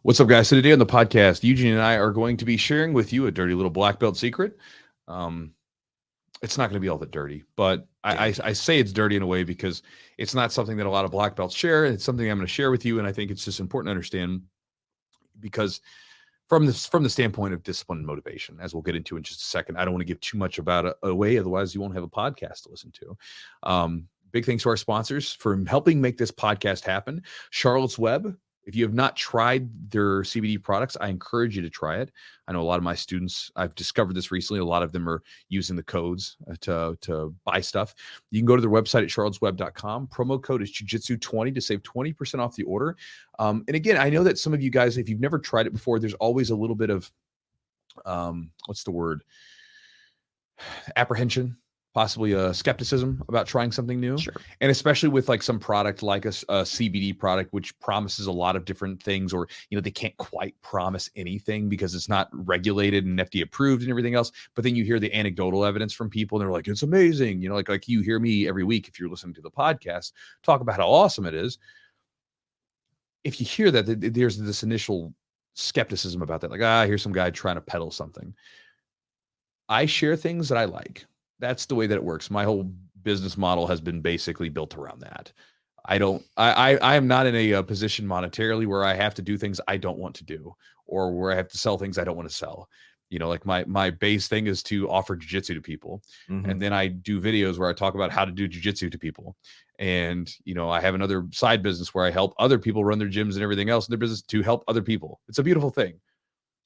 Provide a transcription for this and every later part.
What's up, guys? So today on the podcast, Eugene and I are going to be sharing with you a dirty little black belt secret. It's not going to be all that dirty, but I say it's dirty in a way because it's not something that a lot of black belts share. It's something I'm going to share with you, and I think it's just important to understand because from the standpoint of discipline and motivation, as we'll get into in just a second, I don't want to give too much about it away, otherwise you won't have a podcast to listen to. Big thanks to our sponsors for helping make this podcast happen. Charlotte's Web. If you have not tried their CBD products, I encourage you to try it. I know a lot of my students, I've discovered this recently, a lot of them are using the codes to buy stuff. You can go to their website at charlottesweb.com. Promo code is Jiu-Jitsu20 to save 20% off the order. And again, I know that some of you guys, if you've never tried it before, there's always a little bit of, what's the word? Apprehension. Possibly a skepticism about trying something new. Sure. And especially with like some product like a CBD product, which promises a lot of different things, or, they can't quite promise anything because it's not regulated and FDA approved and everything else. But then you hear the anecdotal evidence from people and they're like, it's amazing. Like you hear me every week, if you're listening to the podcast, talk about how awesome it is. If you hear that, there's this initial skepticism about that. Like, here's some guy trying to peddle something. I share things that I like. That's the way that it works. My whole business model has been basically built around that. I am not in a position monetarily where I have to do things I don't want to do, or where I have to sell things I don't want to sell. Like my base thing is to offer jiu-jitsu to people. Mm-hmm. And then I do videos where I talk about how to do jiu-jitsu to people. And, I have another side business where I help other people run their gyms and everything else in their business to help other people. It's a beautiful thing.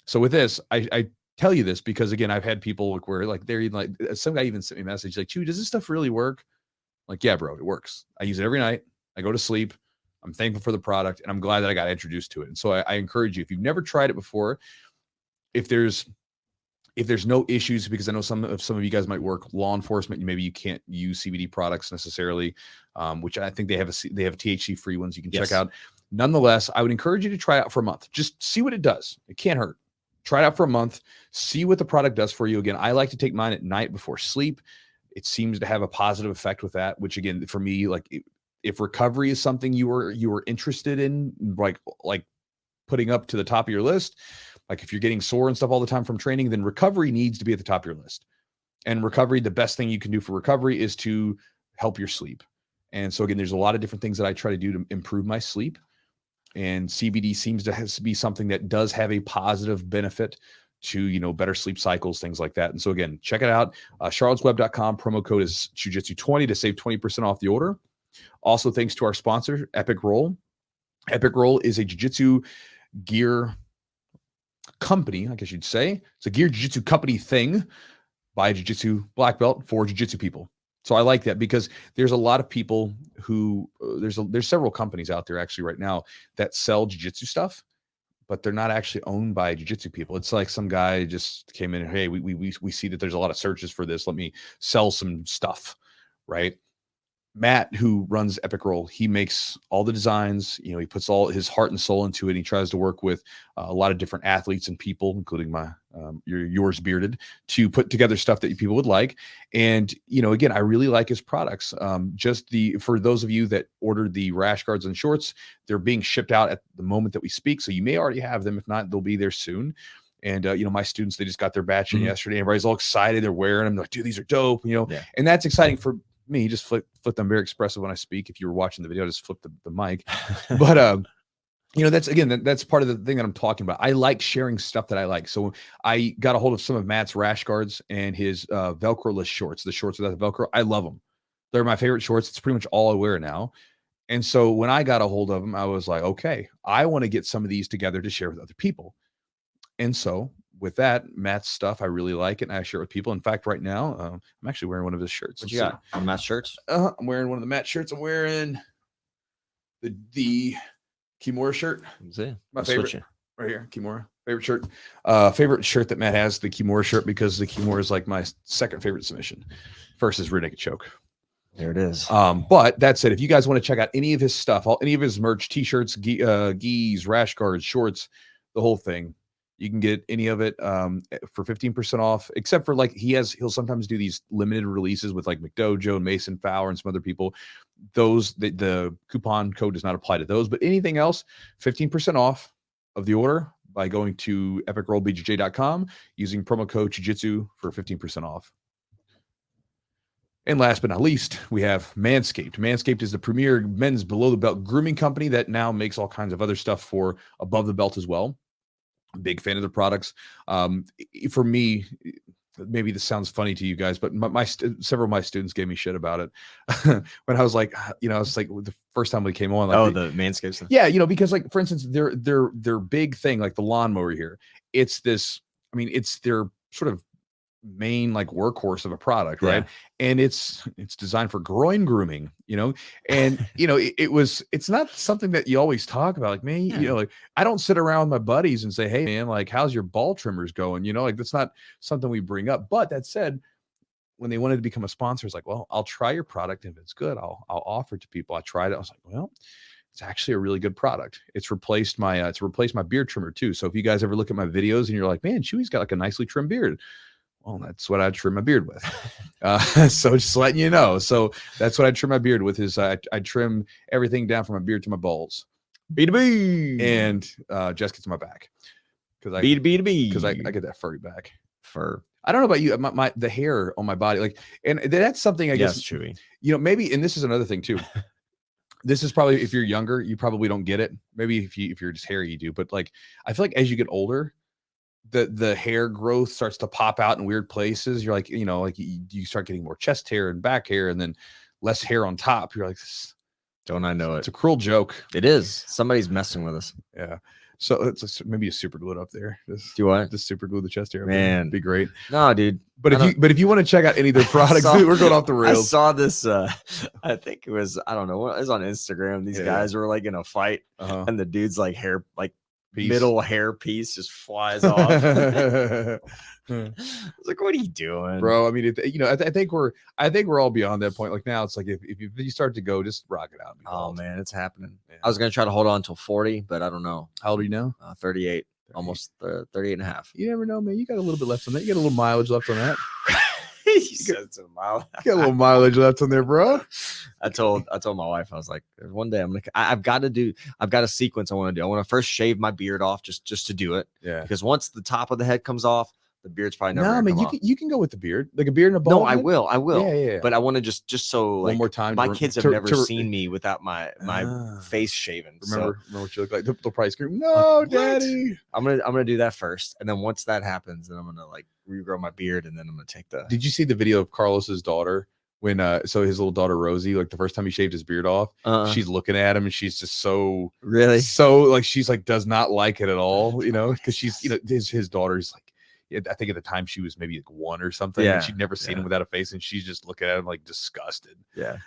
So with this, I tell you this because, again, I've had people where like they're even like, some guy even sent me a message like, Chewy, does this stuff really work? I'm like, yeah, bro, it works. I use it every night. I go to sleep. I'm thankful for the product, and I'm glad that I got introduced to it. And so I encourage you, if you've never tried it before, if there's no issues, because I know some of you guys might work law enforcement, maybe you can't use CBD products necessarily, which I think they have THC free ones you can check out. Nonetheless, I would encourage you to try it out for a month. Just see what it does. It can't hurt. Try it out for a month, see what the product does for you. Again, I like to take mine at night before sleep. It seems to have a positive effect with that, which again, for me, like if recovery is something you were interested in, like putting up to the top of your list, like if you're getting sore and stuff all the time from training, then recovery needs to be at the top of your list. And recovery, the best thing you can do for recovery is to help your sleep. And so again, there's a lot of different things that I try to do to improve my sleep. And CBD seems to be something that does have a positive benefit to, better sleep cycles, things like that. And so again, check it out. charlottesweb.com. Promo code is Jiu-Jitsu20 to save 20% off the order. Also, thanks to our sponsor, Epic Roll. Epic Roll is a jiu-jitsu gear company, I guess you'd say. It's a gear jiu-jitsu company thing by a jiu-jitsu black belt for jiu-jitsu people. So I like that because there's a lot of people who there's several companies out there actually right now that sell jiu-jitsu stuff, but they're not actually owned by jiu-jitsu people. It's like some guy just came in and, hey, we see that there's a lot of searches for this. Let me sell some stuff, right? Matt, who runs Epic Roll, he makes all the designs. He puts all his heart and soul into it. He tries to work with a lot of different athletes and people, including yours bearded, to put together stuff that people would like. And again, I really like his products. For those of you that ordered the rash guards and shorts, they're being shipped out at the moment that we speak. So you may already have them. If not, they'll be there soon. And my students, they just got their batch in yesterday. Everybody's all excited. They're wearing them. They're like, dude, these are dope. And that's exciting for me. Just flip them. Very expressive when I speak. If you were watching the video, just flip the mic. But that's part of the thing that I'm talking about. I like sharing stuff that I like. So I got a hold of some of Matt's rash guards and his Velcro-less shorts. The shorts without the Velcro, I love them. They're my favorite shorts. It's pretty much all I wear now. And so when I got a hold of them, I was like, okay, I want to get some of these together to share with other people. And so with that, Matt's stuff, I really like it, and I share it with people. In fact, right now, I'm actually wearing one of his shirts. What you got? Matt's shirts? I'm wearing one of the Matt shirts. I'm wearing the Kimura shirt. My favorite. Right here, Kimura. Favorite shirt. Favorite shirt that Matt has, the Kimura shirt, because the Kimura is like my second favorite submission. First is rear naked choke. There it is. But that said, if you guys want to check out any of his stuff, any of his merch, t-shirts, gis, rash guards, shorts, the whole thing, you can get any of it for 15% off, except for like he'll sometimes do these limited releases with like McDojo and Mason Fowler and some other people. Those the coupon code does not apply to those, but anything else, 15% off. of the order by going to epicrollbjj.com using promo code Jiu-Jitsu for 15% off. And last but not least, we have Manscaped. Manscaped is the premier men's below-the-belt grooming company that now makes all kinds of other stuff for above the belt as well. Big fan of the products. For me, maybe this sounds funny to you guys, but several of my students gave me shit about it when I was like, it's like the first time we came on. Like, the Manscaped stuff. Yeah, because like for instance, their big thing, like the lawnmower here, it's this. I mean, it's their sort of main like workhorse of a product, right? And it's designed for groin grooming, and it's not something that you always talk about. Like me, like I don't sit around with my buddies and say, hey man, like how's your ball trimmers going? Like that's not something we bring up. But that said, when they wanted to become a sponsor, it's like, well, I'll try your product. If it's good, I'll offer it to people. I tried it. I was like, well, it's actually a really good product. It's replaced my beard trimmer too. So if you guys ever look at my videos and you're like, man, Chewy's got like a nicely trimmed beard. Well, that's what I trim my beard with. So just letting you know. So that's what I trim my beard with is I trim everything down from my beard to my balls. B2B. And Jess gets my back. B2B. Because I get that furry back. Fur. I don't know about you, the hair on my body. Like, and that's something I guess, Chewy. Maybe, and this is another thing too. This is probably, if you're younger, you probably don't get it. Maybe if you're just hairy, you do. But like, I feel like as you get older, the hair growth starts to pop out in weird places. You're like, you start getting more chest hair and back hair and then less hair on top. You're like, don't I know it? It's a cruel joke. It is. Somebody's messing with us. Yeah. So it's maybe a super glue it up there. Do what? Just super glue the chest hair. Man, be great. No, dude. But if you want to check out any of their products, we're going off the rails. I saw this. I think it was, I don't know. It was on Instagram. These guys were like in a fight, and the dude's like hair, like middle hair piece just flies off. I was like, what are you doing, bro? I mean, I think we're all beyond that point. Like now it's like, if you start to go, just rock it out. Oh man, it's happening. Yeah. I was going to try to hold on until 40, but I don't know. How old are you now? 38, almost 38 and a half. You never know, man. You got a little bit left on that. You got a little mileage left on that. You got a little mileage left on there, bro. I told my wife, I was like, one day I've got a sequence I want to do. I want to first shave my beard off just to do it. Yeah. Because once the top of the head comes off, the beard's probably never. No, man, you can go with the beard, like a beard and a bald. No, head. I will. Yeah. But I want to just so like one more time. My kids have never seen me without my face shaven. Remember what you look like? They'll probably scream, "No, like, Daddy!" I'm gonna do that first, and then once that happens, then I'm gonna like regrow my beard, and then I'm gonna take the. Did you see the video of Carlos's daughter? When so his little daughter Rosie, like the first time he shaved his beard off, she's looking at him and she's just so like she's like does not like it at all, because she's his daughter's like, I think at the time she was maybe like 1 or something. Yeah, and she'd never seen him without a face, and she's just looking at him like disgusted. Yeah.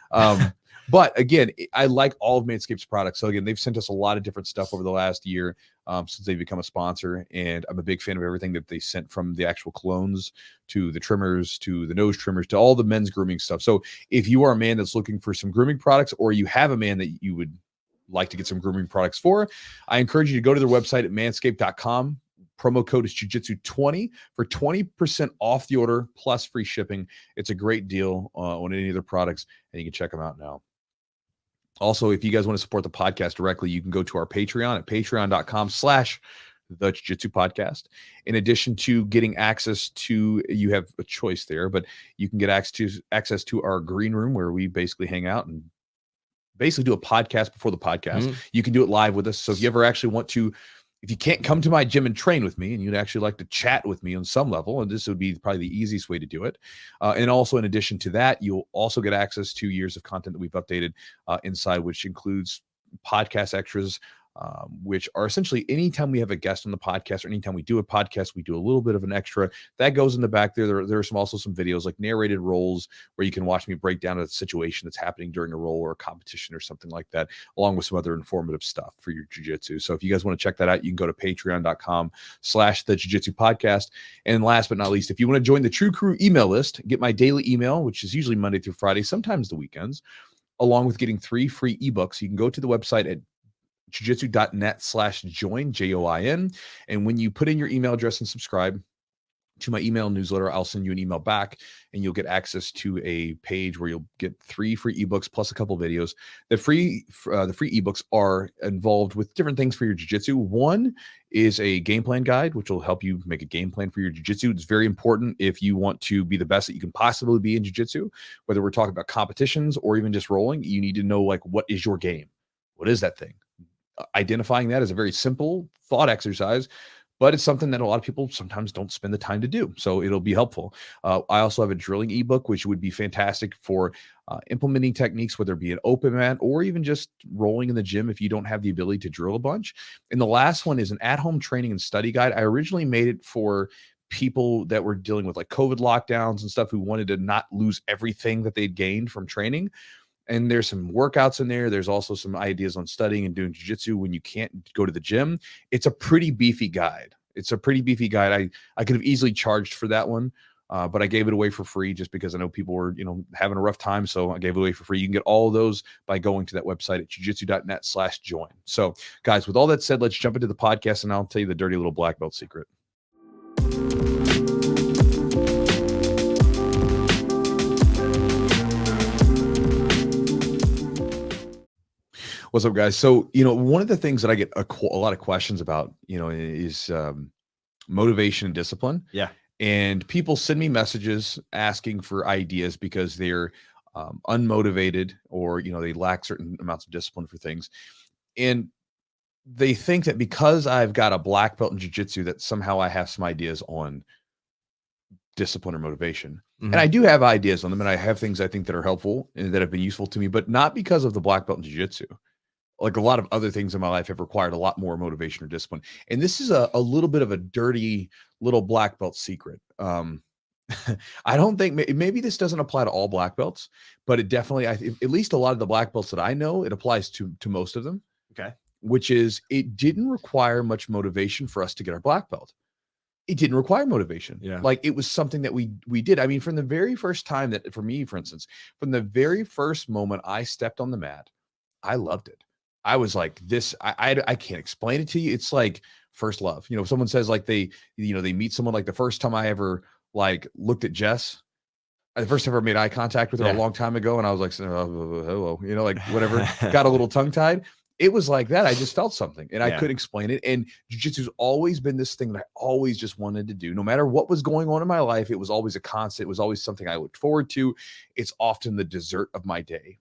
But again, I like all of Manscaped's products. So again, they've sent us a lot of different stuff over the last year since they've become a sponsor, and I'm a big fan of everything that they sent, from the actual colognes to the trimmers to the nose trimmers to all the men's grooming stuff. So if you are a man that's looking for some grooming products, or you have a man that you would like to get some grooming products for, I encourage you to go to their website at manscaped.com. Promo code is Jiu-Jitsu20 for 20% off the order plus free shipping. It's a great deal on any of their products, and you can check them out now. Also, if you guys want to support the podcast directly, you can go to our Patreon at patreon.com/the Jiu-Jitsu podcast. In addition to getting access to, you have a choice there, but you can get access to our green room, where we basically hang out and basically do a podcast before the podcast. You can do it live with us. So if you ever actually want to, if you can't come to my gym and train with me, and you'd actually like to chat with me on some level, and this would be probably the easiest way to do it. And also, in addition to that, you'll also get access to years of content that we've updated inside, which includes podcast extras, which are essentially anytime we have a guest on the podcast, or anytime we do a podcast, we do a little bit of an extra that goes in the back there. There are also some videos, like narrated rolls, where you can watch me break down a situation that's happening during a roll or a competition or something like that, along with some other informative stuff for your jiu-jitsu. So if you guys want to check that out, you can go to patreon.com/the Jiu-Jitsu podcast. And last but not least, if you want to join the True Crew email list, get my daily email, which is usually Monday through Friday, sometimes the weekends, along with getting 3 free ebooks, you can go to the website at jiu-jitsu.net/join, JOIN. And when you put in your email address and subscribe, to my email newsletter, I'll send you an email back and you'll get access to a page where you'll get 3 free ebooks plus a couple videos. The free ebooks are involved with different things for your jiu-jitsu. One is a game plan guide, which will help you make a game plan for your jiu-jitsu. It's very important if you want to be the best that you can possibly be in jiu-jitsu, whether we're talking about competitions or even just rolling. You need to know, like, what is your game? What is that thing? Identifying that is a very simple thought exercise, but it's something that a lot of people sometimes don't spend the time to do. So it'll be helpful. I also have a drilling ebook, which would be fantastic for implementing techniques, whether it be an open mat or even just rolling in the gym if you don't have the ability to drill a bunch. And the last one is an at-home training and study guide. I originally made it for people that were dealing with like COVID lockdowns and stuff, who wanted to not lose everything that they'd gained from training. And there's some workouts in there. There's also some ideas on studying and doing jiu-jitsu when you can't go to the gym. It's a pretty beefy guide. I could have easily charged for that one, but I gave it away for free just because I know people were, having a rough time. So I gave it away for free. You can get all of those by going to that website at jujitsu.net/join. So guys, with all that said, let's jump into the podcast and I'll tell you the dirty little black belt secret. What's up, guys? So, one of the things that I get a lot of questions about, is motivation and discipline. Yeah. And people send me messages asking for ideas because they're unmotivated, or, they lack certain amounts of discipline for things. And they think that because I've got a black belt in jiu-jitsu, that somehow I have some ideas on discipline or motivation. And I do have ideas on them, and I have things I think that are helpful and that have been useful to me, but not because of the black belt in jiu-jitsu. Like a lot of other things in my life have required a lot more motivation or discipline. And this is a little bit of a dirty little black belt secret. I don't think, maybe this doesn't apply to all black belts, but it definitely, at least a lot of the black belts that I know, it applies to most of them. Okay. Which is, it didn't require much motivation for us to get our black belt. It didn't require motivation. Yeah. Like, it was something that we did. I mean, from the very first time that, for me, for instance, from the very first moment I stepped on the mat, I loved it. I was like, this, I can't explain it to you. It's like first love. Someone says like they meet someone, like the first time I ever like looked at Jess, the first time I ever made eye contact with her a long time ago. And I was like, hello, like whatever, got a little tongue tied. It was like that. I just felt something and I couldn't explain it. And jiu-jitsu's always been this thing that I always just wanted to do. No matter what was going on in my life, it was always a constant. It was always something I looked forward to. It's often the dessert of my day.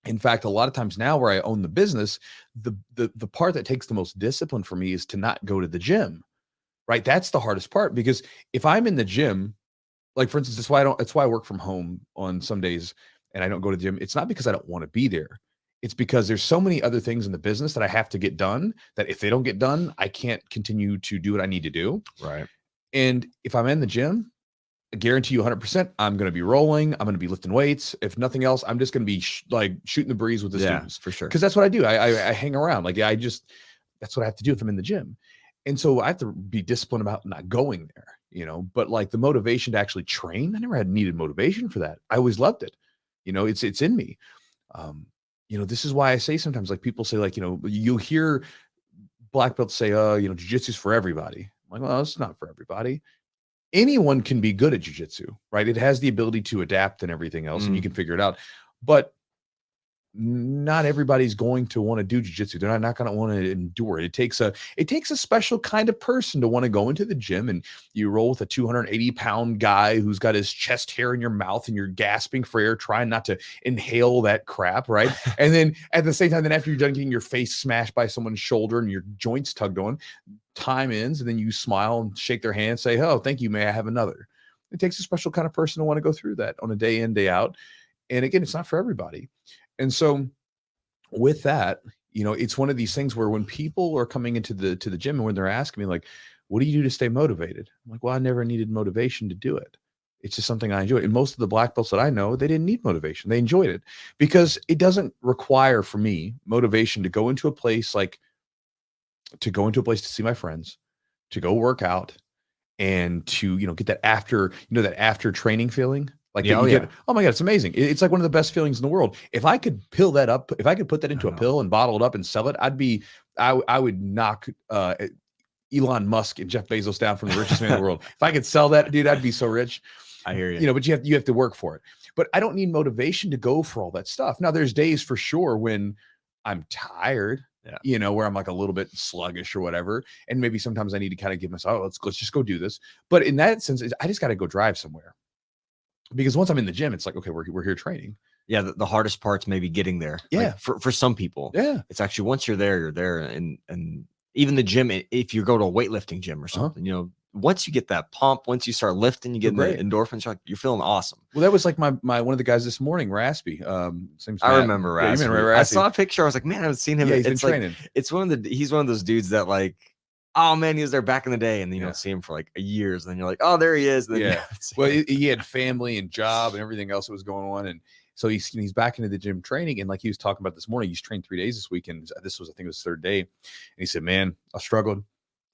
In fact, a lot of times now where I own the business, the part that takes the most discipline for me is to not go to the gym, right? That's the hardest part, because if I'm in the gym, like for instance, that's why I work from home on some days and I don't go to the gym. It's not because I don't want to be there. It's because there's so many other things in the business that I have to get done that if they don't get done, I can't continue to do what I need to do. Right. And if I'm in the gym, I guarantee you 100%, I'm going to be rolling. I'm going to be lifting weights. If nothing else, I'm just going to be shooting the breeze with the students. For sure. Because that's what I do. I hang around. Like, that's what I have to do if I'm in the gym. And so I have to be disciplined about not going there, but like the motivation to actually train, I never had needed motivation for that. I always loved it. It's in me. This is why I say sometimes, like, people say, like, you hear black belts say, jiu-jitsu's for everybody. I'm like, well, it's not for everybody. Anyone can be good at jiu-jitsu, right? It has the ability to adapt and everything else, and you can figure it out. But not everybody's going to want to do jiu-jitsu. They're not going to want to endure it. It takes a special kind of person to want to go into the gym and you roll with a 280-pound guy who's got his chest hair in your mouth and you're gasping for air, trying not to inhale that crap, right? And then at the same time, then after you're done getting your face smashed by someone's shoulder and your joints tugged on, time ends, and then you smile and shake their hand, say, oh, thank you, may I have another? It takes a special kind of person to want to go through that on a day in, day out. And again, it's not for everybody. And so with that, it's one of these things where when people are coming into the gym and when they're asking me, like, what do you do to stay motivated? I'm like, well, I never needed motivation to do it. It's just something I enjoy. And most of the black belts that I know, they didn't need motivation. They enjoyed it because it doesn't require for me motivation to go into a place to see my friends, to go work out, and to, get that after training feeling. Like, get, oh my God, it's amazing. It's like one of the best feelings in the world. If I could put that into a pill and bottle it up and sell it, I would knock Elon Musk and Jeff Bezos down from the richest man in the world. If I could sell that, dude, I'd be so rich. I hear you. You know, but you have to work for it. But I don't need motivation to go for all that stuff. Now, there's days for sure when I'm tired, you know, where I'm like a little bit sluggish or whatever. And maybe sometimes I need to kind of give myself, let's just go do this. But in that sense, I just got to go drive somewhere. Because once I'm in the gym, it's like, okay, we're here training. Yeah, the hardest part's maybe getting there. Yeah. Like for some people. Yeah. It's actually once you're there, and even the gym, if you go to a weightlifting gym or something, you know, once you get that pump, once you start lifting, you get the endorphins, you're feeling awesome. Well, that was like my one of the guys this morning, Raspy. I remember Raspy. Yeah, Raspy. I saw a picture. I was like, man, I haven't seen him. Yeah, he's been training. He's one of those dudes that like, oh man, he was there back in the day, and then you don't see him for like years, and then you're like, oh, there he is. And then well, he had family and job and everything else that was going on, and so he's back into the gym training. And like he was talking about this morning, he's trained 3 days this week, and this was, I think it was the third day, and he said, man, I struggled.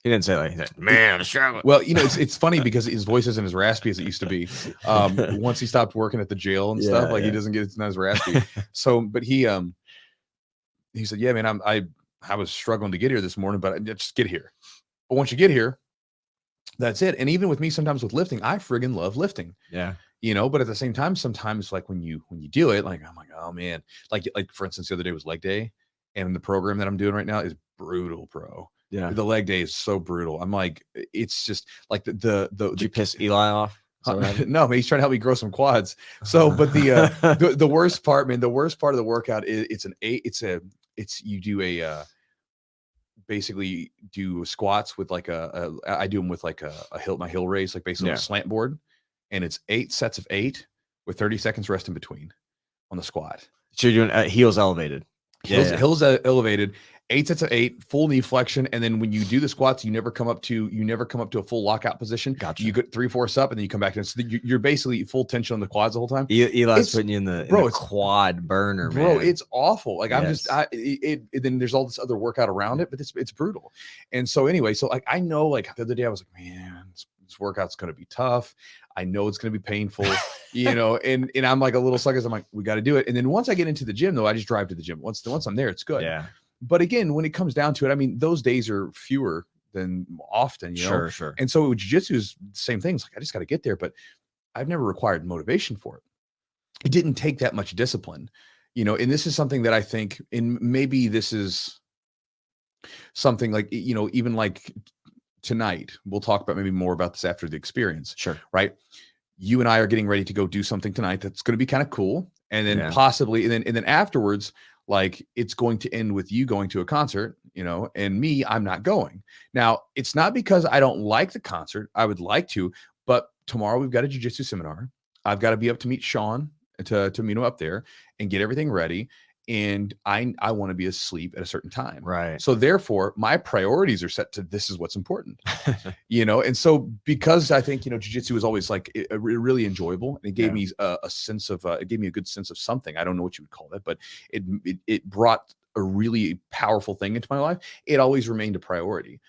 He didn't say that. He said, man, I'm struggling. Well, you know, it's funny because his voice isn't as raspy as it used to be. Once he stopped working at the jail and stuff, like he doesn't get, it's not as raspy. So, but he said, yeah, man, I was struggling to get here this morning, but I just get here. But once you get here, that's it. And even with me, sometimes with lifting, I friggin' love lifting. Yeah. You know, but at the same time, sometimes like when you do it, like, I'm like, oh man, like for instance, the other day was leg day, and the program that I'm doing right now is brutal, bro. Yeah, the leg day is so brutal. I'm like, it's just like Did you piss Eli off? No, man, he's trying to help me grow some quads. So, but the worst part, man, the worst part of the workout is you do basically do squats with like I do them with like my hill raise, like basically on a slant board, and it's 8 sets of 8 with 30 seconds rest in between on the squat. So you're doing heels elevated. Heels elevated, 8 sets of 8, full knee flexion, and then when you do the squats, you never come up to a full lockout position. Gotcha. You get 3/4 up, and then you come back in. So you're basically full tension on the quads the whole time. Eli's putting you in the quad burner, bro. Man. It's awful. Like then there's all this other workout around it, but it's brutal. And so anyway, so like I know, like the other day I was like, man, this workout's going to be tough. I know it's going to be painful, you know, and I'm like a little suckers. I'm like, we got to do it. And then once I get into the gym, though, I just drive to the gym. Once I'm there, it's good. Yeah. But again, when it comes down to it, I mean, those days are fewer than often, you know? Sure. And so with jiu-jitsu is the same thing. It's like, I just got to get there, but I've never required motivation for it. It didn't take that much discipline, you know, and this is something that I think, and maybe this is something like, you know, even like tonight, we'll talk about maybe more about this after the experience. Sure. Right. You and I are getting ready to go do something tonight that's going to be kind of cool. And then possibly, and then afterwards, like it's going to end with you going to a concert, you know, and me, I'm not going. Now, it's not because I don't like the concert. I would like to, but tomorrow we've got a jiu-jitsu seminar. I've got to be up to meet Sean to meet him up there and get everything ready. And I want to be asleep at a certain time. Right. So therefore my priorities are set to, this is what's important, you know? And so, because I think, you know, jiu-jitsu was always like really enjoyable, and it gave me a sense of, it gave me a good sense of something. I don't know what you would call that, but it brought a really powerful thing into my life. It always remained a priority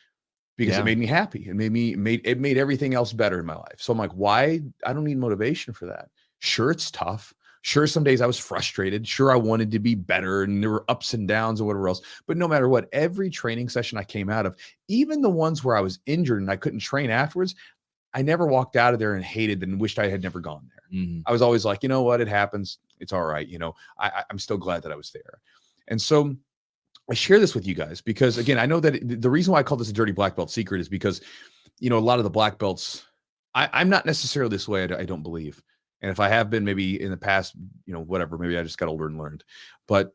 because it made me happy. It made everything else better in my life. So I'm like, why? I don't need motivation for that. Sure, it's tough. Sure, some days I was frustrated. Sure, I wanted to be better, and there were ups and downs and whatever else. But no matter what, every training session I came out of, even the ones where I was injured and I couldn't train afterwards, I never walked out of there and hated and wished I had never gone there. Mm-hmm. I was always like, you know what, it happens. It's all right. You know, I'm still glad that I was there. And so I share this with you guys because, again, I know that the reason why I call this a dirty black belt secret is because, you know, a lot of the black belts, I'm not necessarily this way. I don't believe. And if I have been, maybe in the past, you know, whatever, maybe I just got older and learned. But,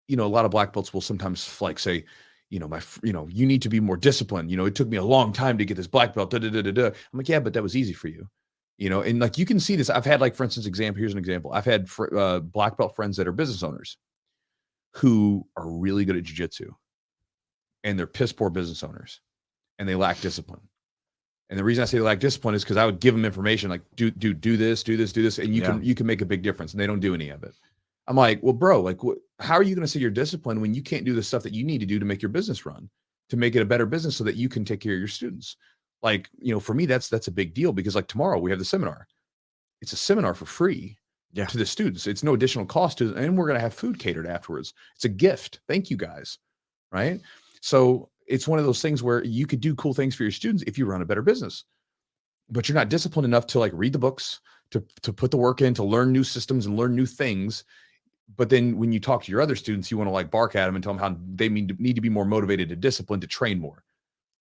you know, a lot of black belts will sometimes like say, you know, you need to be more disciplined. You know, it took me a long time to get this black belt. I'm like, yeah, but that was easy for you. You know, and like, you can see this. I've had, like, for instance, here's an example. I've had black belt friends that are business owners who are really good at jiu-jitsu, and they're piss poor business owners, and they lack discipline. And the reason I say they lack discipline is because I would give them information like, do this, and you can make a big difference, and they don't do any of it. I'm like, well, bro, like, how are you going to say you're disciplined when you can't do the stuff that you need to do to make your business run, to make it a better business so that you can take care of your students? Like, you know, for me, that's a big deal, because like tomorrow we have the seminar. It's a seminar for free to the students. It's no additional cost to them, and we're going to have food catered afterwards. It's a gift. Thank you guys. Right. So it's one of those things where you could do cool things for your students if you run a better business, but you're not disciplined enough to like read the books, to put the work in, to learn new systems and learn new things. But then when you talk to your other students, you want to like bark at them and tell them how they need to be more motivated and disciplined to train more.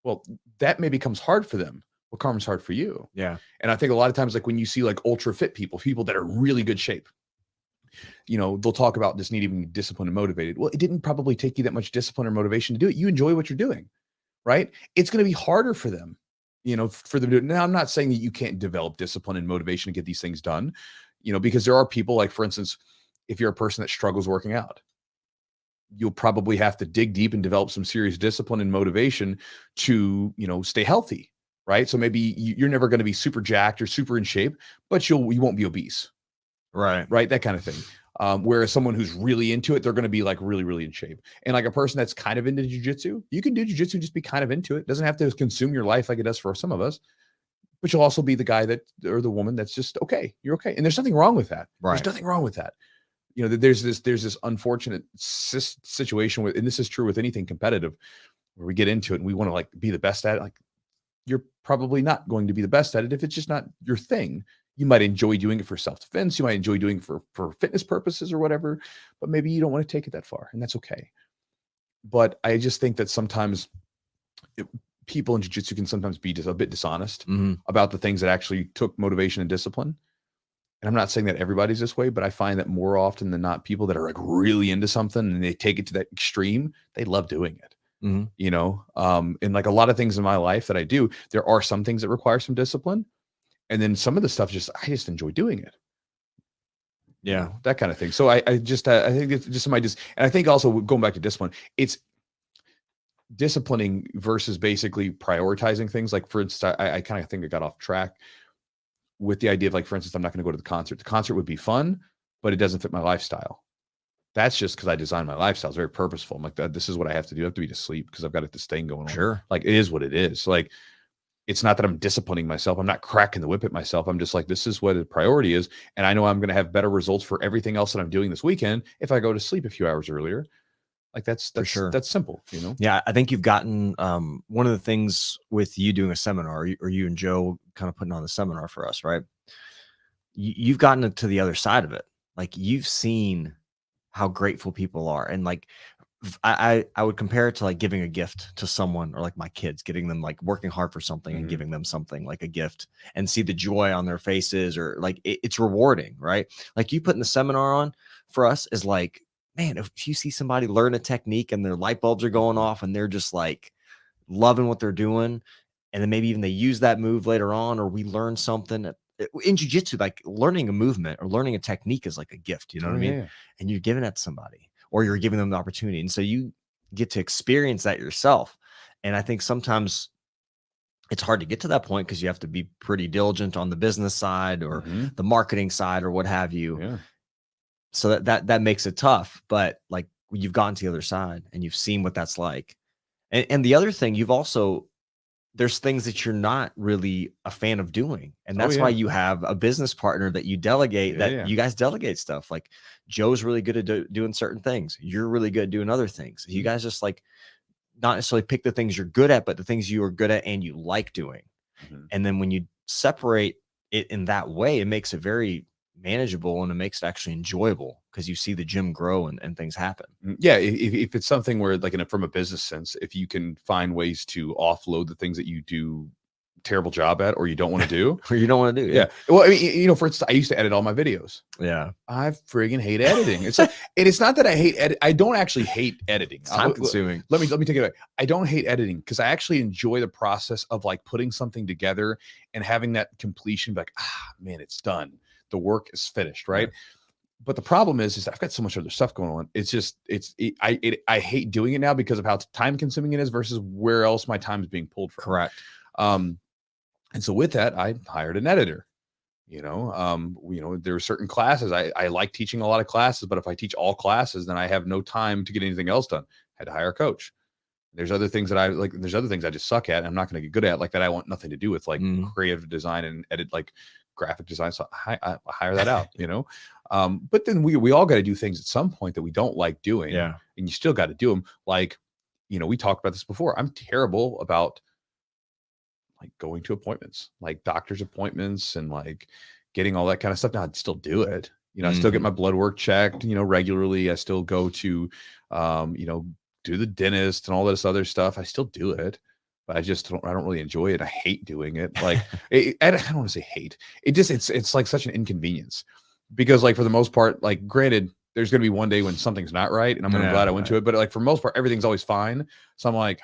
Well, that maybe becomes hard for them. Well, karma's hard for you. Yeah. And I think a lot of times, like when you see like ultra fit people that are really good shape, you know, they'll talk about just needing to be disciplined and motivated. Well, it didn't probably take you that much discipline or motivation to do it. You enjoy what you're doing, right? It's going to be harder for them, you know, for them to do it. Now, I'm not saying that you can't develop discipline and motivation to get these things done, you know, because there are people like, for instance, if you're a person that struggles working out, you'll probably have to dig deep and develop some serious discipline and motivation to, you know, stay healthy, right? So maybe you're never going to be super jacked or super in shape, but you won't be obese. Right. That kind of thing. Whereas someone who's really into it, they're going to be like really, really in shape. And like a person that's kind of into jiu-jitsu, you can do jiu-jitsu and just be kind of into it. It doesn't have to consume your life like it does for some of us, but you'll also be the guy that, or the woman that's just, okay, you're okay. And there's nothing wrong with that. Right. There's nothing wrong with that. You know, there's this unfortunate situation with, and this is true with anything competitive, where we get into it and we want to like be the best at it. Like, you're probably not going to be the best at it if it's just not your thing. You might enjoy doing it for self-defense. You might enjoy doing it for fitness purposes or whatever, but maybe you don't want to take it that far, and that's okay. But I just think that sometimes people in jiu-jitsu can sometimes be just a bit dishonest about the things that actually took motivation and discipline. And I'm not saying that everybody's this way, but I find that more often than not, people that are like really into something and they take it to that extreme, they love doing it. You know, and like a lot of things in my life that I do, there are some things that require some discipline. And then some of the stuff I just enjoy doing it. Yeah. You know, that kind of thing. So I think it's just and I think also going back to discipline, it's disciplining versus basically prioritizing things. Like for instance, I kind of think I got off track with the idea of like, for instance, I'm not going to go to the concert. The concert would be fun, but it doesn't fit my lifestyle. That's just because I designed my lifestyle. It's very purposeful. I'm like, this is what I have to do. I have to be to sleep because I've got this thing going on. Sure. Like it is what it is. Like, it's not that I'm disciplining myself. I'm not cracking the whip at myself. I'm just like, this is what the priority is. And I know I'm going to have better results for everything else that I'm doing this weekend if I go to sleep a few hours earlier. Like that's sure. That's simple, you know? Yeah. I think you've gotten, one of the things with you doing a seminar or you and Joe kind of putting on the seminar for us, right? You've gotten to the other side of it. Like you've seen how grateful people are. And like, I would compare it to like giving a gift to someone or like my kids, getting them like working hard for something and giving them something like a gift and see the joy on their faces or like it's rewarding, right? Like you putting the seminar on for us is like, man, if you see somebody learn a technique and their light bulbs are going off and they're just like loving what they're doing. And then maybe even they use that move later on, or we learn something in jiu-jitsu, like learning a movement or learning a technique is like a gift, you know what I mean? Yeah. And you're giving that to somebody, or you're giving them the opportunity. And so you get to experience that yourself. And I think sometimes it's hard to get to that point because you have to be pretty diligent on the business side or the marketing side or what have you. Yeah. So that makes it tough. But like you've gotten to the other side and you've seen what that's like. And the other thing, there's things that you're not really a fan of doing. And that's why you have a business partner that you delegate, you guys delegate stuff. Like Joe's really good at doing certain things. You're really good at doing other things. You guys just like not necessarily pick the things you're good at, but the things you are good at and you like doing. And then when you separate it in that way, it makes it very manageable and it makes it actually enjoyable because you see the gym grow and things happen. Yeah. If it's something where like from a business sense, if you can find ways to offload the things that you do terrible job at, or you don't want to do, or you don't want to do. Yeah. Well, I mean, you know, for instance, I used to edit all my videos. Yeah. I friggin' hate editing. It's like, it's not that I hate edit. I don't actually hate editing. It's time consuming. Let me take it back. I don't hate editing because I actually enjoy the process of like putting something together and having that completion, like, man, it's done. The work is finished. Right. Yeah. But the problem is I've got so much other stuff going on. It's just, I hate doing it now because of how time consuming it is versus where else my time is being pulled from. Correct. And so with that, I hired an editor. You know, there are certain classes. I like teaching a lot of classes, but if I teach all classes, then I have no time to get anything else done. I had to hire a coach. There's other things that I like. There's other things I just suck at, and I'm not going to get good at, like that. I want nothing to do with like creative design and edit, like graphic design. So I hire that out, you know. But then we all got to do things at some point that we don't like doing. Yeah. And you still got to do them. Like, we talked about this before. I'm terrible about like going to appointments, like doctor's appointments and like getting all that kind of stuff. Now I'd still do it. I still get my blood work checked, regularly. I still go to, do the dentist and all this other stuff. I still do it, but I don't really enjoy it. I hate doing it. Like, I don't want to say hate. It's like such an inconvenience because like for the most part, like granted, there's going to be one day when something's not right. And I'm glad I went to it, but like for the most part, everything's always fine. So I'm like,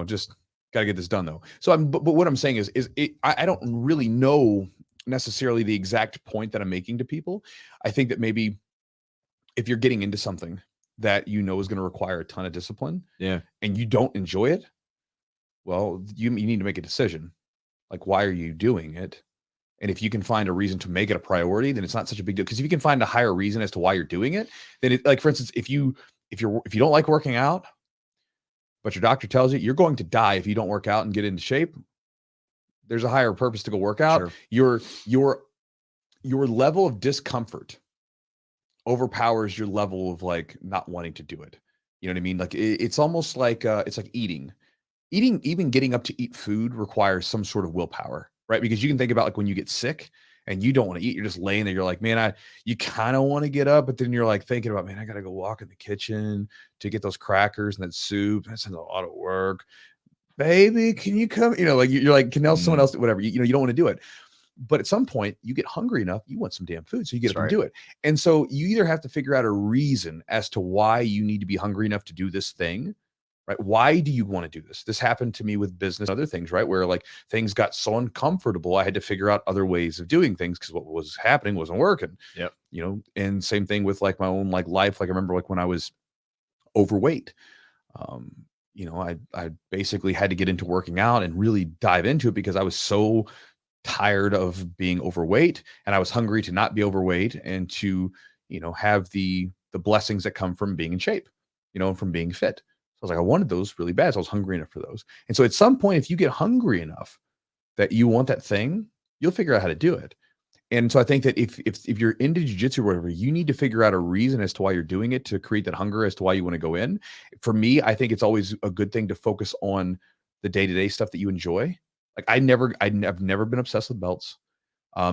just got to get this done though. So but what I'm saying is I don't really know necessarily the exact point that I'm making to people. I think that maybe if you're getting into something that is going to require a ton of discipline, and you don't enjoy it, well, you need to make a decision. Like, why are you doing it? And if you can find a reason to make it a priority, then it's not such a big deal. Because if you can find a higher reason as to why you're doing it, then like for instance, if you don't like working out, but your doctor tells you you're going to die if you don't work out and get into shape, there's a higher purpose to go work out. Sure. Your level of discomfort overpowers your level of like not wanting to do it. You know what I mean? Like it's almost like it's like eating, even getting up to eat food requires some sort of willpower, right? Because you can think about like when you get sick and you don't want to eat, you're just laying there. You're like, man, you kind of want to get up, but then you're like thinking about, man, I got to go walk in the kitchen to get those crackers and that soup. That's a lot of work. Baby, can you come? Like you're like, can someone else, whatever, you don't want to do it. But at some point you get hungry enough, you want some damn food. So you get up and do it. And so you either have to figure out a reason as to why you need to be hungry enough to do this thing, right? Why do you want to do this? This happened to me with business, other things, right? Where like things got so uncomfortable, I had to figure out other ways of doing things because what was happening wasn't working. Yep. And same thing with like my own like life. Like I remember like when I was overweight, I basically had to get into working out and really dive into it because I was so tired of being overweight and I was hungry to not be overweight and to, have the blessings that come from being in shape, and from being fit. So I was like, I wanted those really bad. So I was hungry enough for those. And so at some point, if you get hungry enough that you want that thing, you'll figure out how to do it. And so I think that if you're into jiu-jitsu or whatever, you need to figure out a reason as to why you're doing it to create that hunger as to why you want to go in. For me, I think it's always a good thing to focus on the day-to-day stuff that you enjoy. Like I've never been obsessed with belts.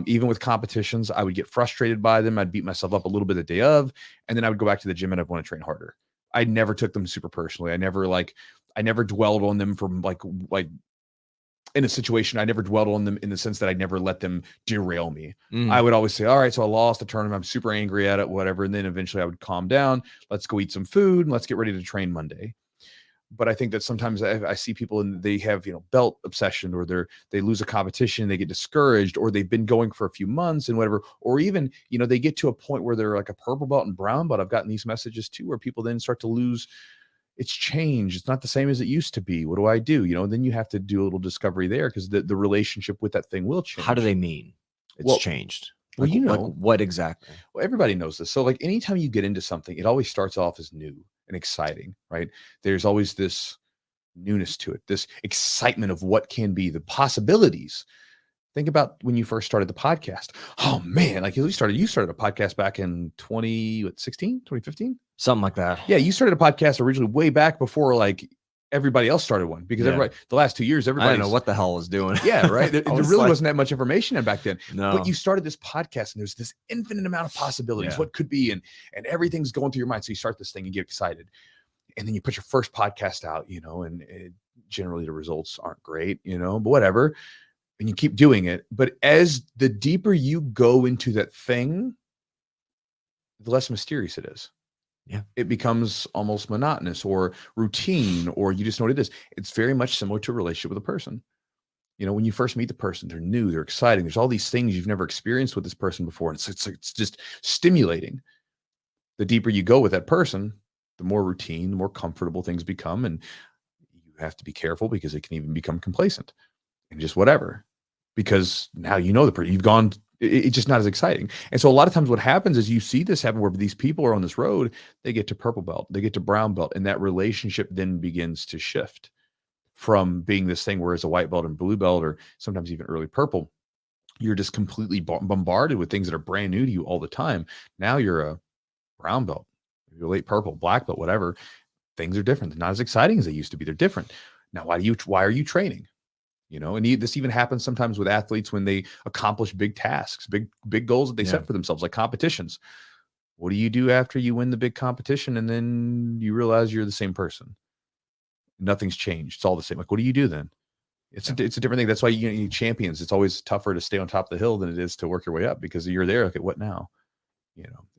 Even with competitions, I would get frustrated by them. I'd beat myself up a little bit the day of, and then I would go back to the gym and I'd want to train harder. I never took them super personally. I never dwelled on them from like in a situation. I never dwelled on them in the sense that I never let them derail me. I would always say, all right, so I lost the tournament. I'm super angry at it, whatever. And then eventually I would calm down. Let's go eat some food and let's get ready to train Monday. But I think that sometimes I see people and they have, belt obsession, or they lose a competition, they get discouraged, or they've been going for a few months and whatever, or even, they get to a point where they're like a purple belt and brown belt. I've gotten these messages too, where people then start to lose. It's changed. It's not the same as it used to be. What do I do? Then you have to do a little discovery there because the relationship with that thing will change. How do they mean it's changed? Like, like what exactly? Well, everybody knows this. So like anytime you get into something, it always starts off as new and exciting, right? There's always this newness to it, this excitement of what can be, the possibilities. Think about when you first started the podcast. Oh man, like you started a podcast back in 2015, something like that. Yeah, you started a podcast originally way back before like everybody else started one, because everybody, the last 2 years, everybody, I didn't know what the hell was doing. Yeah, right. There really wasn't that much information back then. No. But you started this podcast and there's this infinite amount of possibilities, what could be, and everything's going through your mind. So you start this thing, you get excited, and then you put your first podcast out, and generally the results aren't great, but whatever. And you keep doing it. But as the deeper you go into that thing, the less mysterious it is. Yeah. It becomes almost monotonous or routine, or you just know what it is. It's very much similar to a relationship with a person. When you first meet the person, they're new, they're exciting. There's all these things you've never experienced with this person before. And it's just stimulating. The deeper you go with that person, the more routine, the more comfortable things become. And you have to be careful because it can even become complacent and just whatever, because now the person, you've gone, it's just not as exciting. And so a lot of times what happens is you see this happen where these people are on this road, they get to purple belt, they get to brown belt, and that relationship then begins to shift from being this thing where it's a white belt and blue belt, or sometimes even early purple. You're just completely bombarded with things that are brand new to you all the time. Now you're a brown belt, you're late purple, black belt, whatever. things are different. They're not as exciting as they used to be. They're different. Now, why are you training? And this even happens sometimes with athletes when they accomplish big tasks, big goals that they set for themselves, like competitions. What do you do after you win the big competition and then you realize you're the same person? Nothing's changed. It's all the same. Like, what do you do then? It's a different thing. That's why you need champions. It's always tougher to stay on top of the hill than it is to work your way up, because you're there. Okay, what now?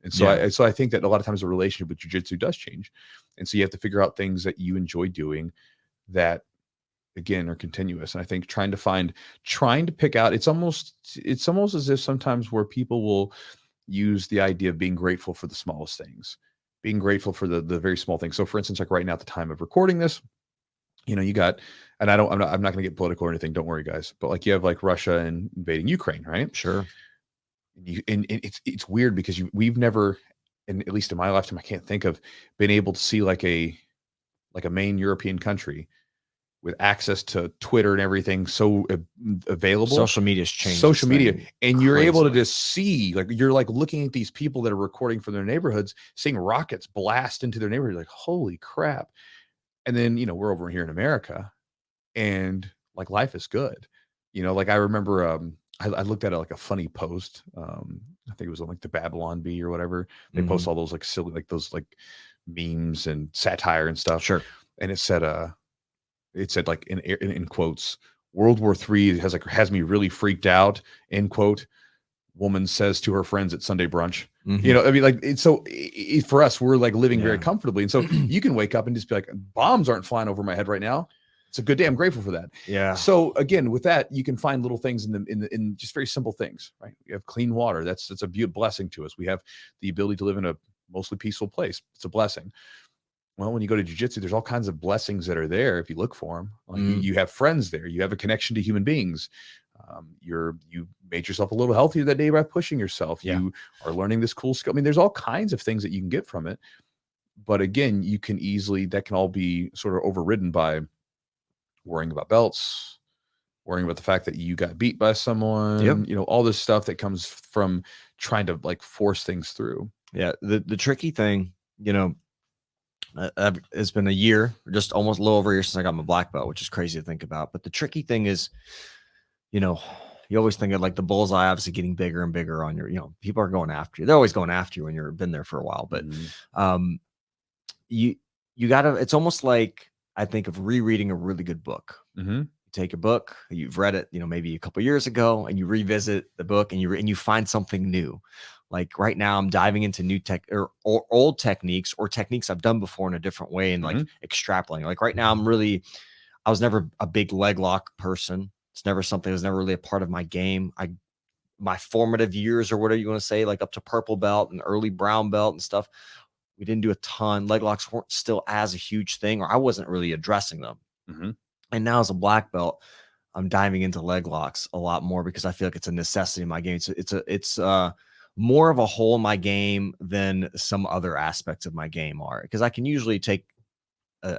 And so I think that a lot of times the relationship with jiu-jitsu does change. And so you have to figure out things that you enjoy doing that, again, are continuous. And I think trying to pick out, it's almost as if sometimes where people will use the idea of being grateful for the smallest things, being grateful for the very small things. So for instance, like right now at the time of recording this, you got, and I'm not going to get political or anything. Don't worry, guys. But like you have like Russia invading Ukraine, right? Sure. And it's weird because we've never, and at least in my lifetime, I can't think of been able to see like a main European country with access to Twitter and everything so available. Social media's changed. Social media. And you're able to just see, like, you're like looking at these people that are recording from their neighborhoods, seeing rockets blast into their neighborhood. Like, holy crap. And then, we're over here in America and like life is good. Like I remember, I looked at like a funny post. I think it was on like the Babylon Bee or whatever. They post all those like silly, like those like memes and satire and stuff. Sure. And it said like in quotes, World War III has me really freaked out, end quote. Woman says to her friends at Sunday brunch. I mean, like, it's so for us, we're like living very comfortably. And so you can wake up and just be like, bombs aren't flying over my head right now. It's a good day. I'm grateful for that. Yeah. So again, with that, you can find little things in just very simple things, right? We have clean water. That's a blessing to us. We have the ability to live in a mostly peaceful place. It's a blessing. Well, when you go to jiu-jitsu, there's all kinds of blessings that are there if you look for them. Like you have friends there. You have a connection to human beings. You made yourself a little healthier that day by pushing yourself. Yeah. You are learning this cool skill. I mean, there's all kinds of things that you can get from it. But again, that can all be sort of overridden by worrying about belts, worrying about the fact that you got beat by someone, all this stuff that comes from trying to like force things through. Yeah. The tricky thing, it's been a year, just almost a little over a year since I got my black belt, which is crazy to think about. But the tricky thing is, you always think of like the bullseye obviously getting bigger and bigger on your, people are going after you. They're always going after you when you've been there for a while. But you gotta, it's almost like I think of rereading a really good book. You take a book, you've read it, maybe a couple of years ago, and you revisit the book and you find something new. Like right now I'm diving into new tech or old techniques or techniques I've done before in a different way and like extrapolating. Like right now I was never a big leg lock person. It's never something that was never really a part of my game. My formative years or whatever you want to say, like up to purple belt and early brown belt and stuff, we didn't do a ton. Leg locks weren't still as a huge thing, or I wasn't really addressing them. And now as a black belt, I'm diving into leg locks a lot more because I feel like it's a necessity in my game. So it's more of a hole in my game than some other aspects of my game are, because I can usually take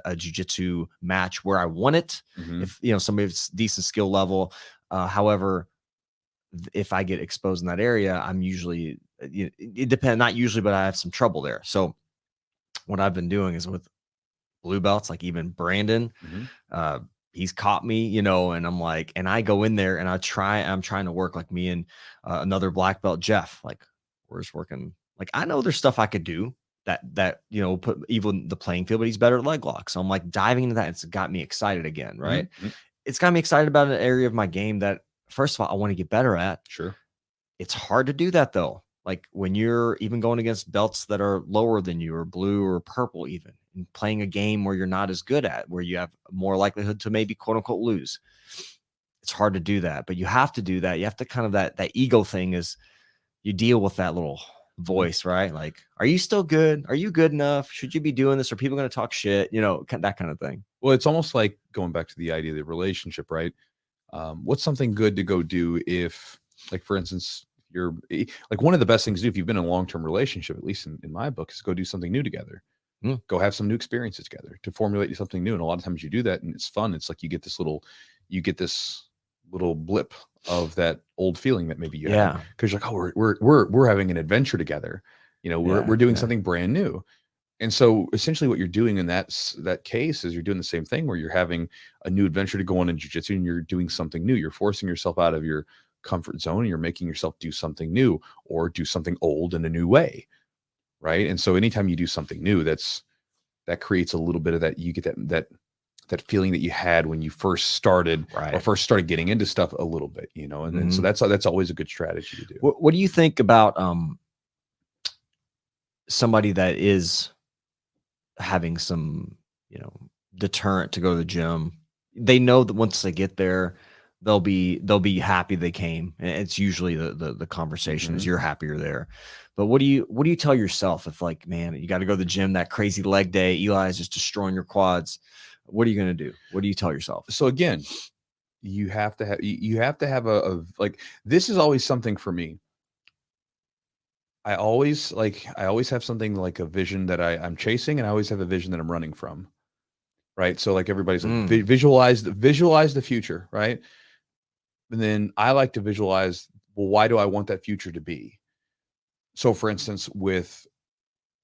a jiu-jitsu match where I want it. If somebody's decent skill level. However, if I get exposed in that area, I'm usually, it depends, not usually, but I have some trouble there. So what I've been doing is with blue belts, like even Brandon, he's caught me, and I'm like, and I go in there and I'm trying to work like me and another black belt, Jeff, like we're just working. Like, I know there's stuff I could do that put even the playing field, but he's better at leg lock. So I'm like diving into that. It's got me excited again, right? It's got me excited about an area of my game that, first of all, I want to get better at. Sure. It's hard to do that though. Like when you're even going against belts that are lower than you, or blue or purple, even, and playing a game where you're not as good at, where you have more likelihood to maybe quote unquote lose. It's hard to do that, but you have to do that. You have to kind of that ego thing is you deal with that little voice, right? Like, are you still good? Are you good enough? Should you be doing this? Are people going to talk shit? That kind of thing. Well, it's almost like going back to the idea of the relationship, right? What's something good to go do if, like, for instance, you're like, one of the best things to do if you've been in a long-term relationship, at least in my book, is go do something new together. Go have some new experiences together to formulate something new. And a lot of times you do that and it's fun. It's like you get this little blip of that old feeling that maybe you had, because you're like, oh, we're having an adventure together. We're doing something brand new. And so essentially what you're doing in that case is you're doing the same thing where you're having a new adventure to go on in jiu-jitsu and you're doing something new. You're forcing yourself out of your comfort zone and you're making yourself do something new or do something old in a new way. Right. And so anytime you do something new, that creates a little bit of that, you get that feeling that you had when you first started or first started getting into stuff a little bit, you know, and so that's always a good strategy to do. What do you think about somebody that is having some, you know, deterrent to go to the gym? They know that once they get there, they'll be happy they came. And it's usually the conversation is you're happier there. But what do you tell yourself if, like, man, you got to go to the gym that crazy leg day, Eli's just destroying your quads? What are you going to do? What do you tell yourself? So again, you have to have a like, this is always something for me. I always have something like a vision that I'm chasing, and I always have a vision that I'm running from. Right. So like everybody's like, visualize the future. Right. And then I like to visualize, well, why do I want that future to be? So for instance, with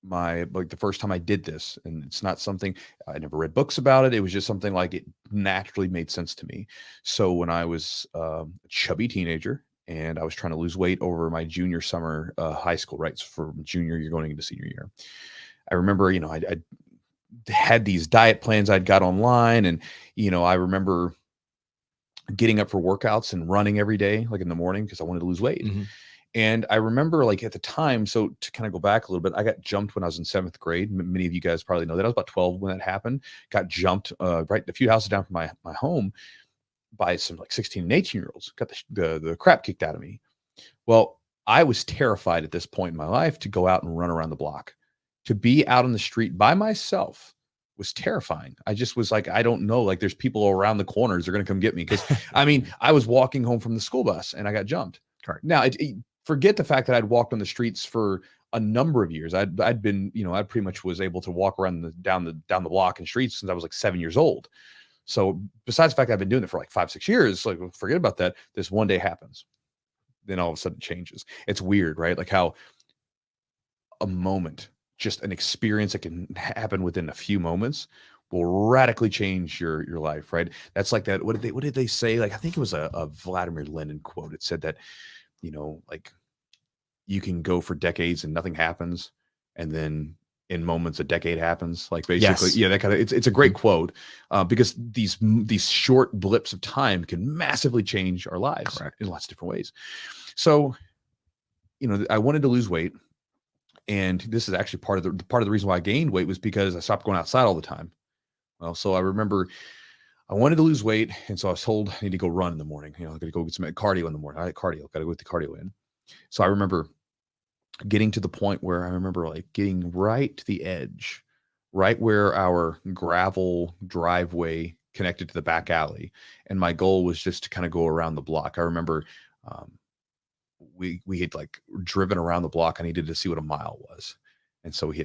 the first time I did this, and it's not something I never read books about it. It was just something like it naturally made sense to me. So when I was a chubby teenager and I was trying to lose weight over my junior summer high school, right? So for junior, you're going into senior year. I remember, you know, I had these diet plans I'd got online, and, you know, I remember getting up for workouts and running every day, like in the morning, because I wanted to lose weight. And I remember, like, at the time, so to kind of go back a little bit, I got jumped when I was in 7th grade. Many of you guys probably know that. I was about 12 when that happened. Got jumped right a few houses down from my home by some like 16 and 18-year-olds. Got the crap kicked out of me. Well, I was terrified at this point in my life to go out and run around the block. To be out on the street by myself was terrifying. I just was like, I don't know, like, there's people around the corners, they're going to come get me. Because I mean, I was walking home from the school bus and I got jumped. Correct. Now, forget the fact that I'd walked on the streets for a number of years. I'd been, you know, I pretty much was able to walk around down the block and streets since I was like 7 years old. So besides the fact I've been doing it for like 5-6 years, like, forget about that. This one day happens. Then all of a sudden it changes. It's weird, right? Like how a moment, just an experience that can happen within a few moments, will radically change your life, right? That's like that. What did they say? Like, I think it was a Vladimir Lenin quote. It said that, you know, like, you can go for decades and nothing happens, and then in moments a decade happens. Like, basically, yeah, that kind of. It's a great quote, because these short blips of time can massively change our lives in lots of different ways. So, you know, I wanted to lose weight, and this is actually part of the reason why I gained weight was because I stopped going outside all the time. Well, so I remember I wanted to lose weight, and so I was told I need to go run in the morning. You know, I got to go get some cardio in the morning. I like cardio, got to go get the cardio in. So I remember getting to the point where I remember, like, getting right to the edge, right where our gravel driveway connected to the back alley. And my goal was just to kind of go around the block. I remember we had like driven around the block. I needed to see what a mile was. And so we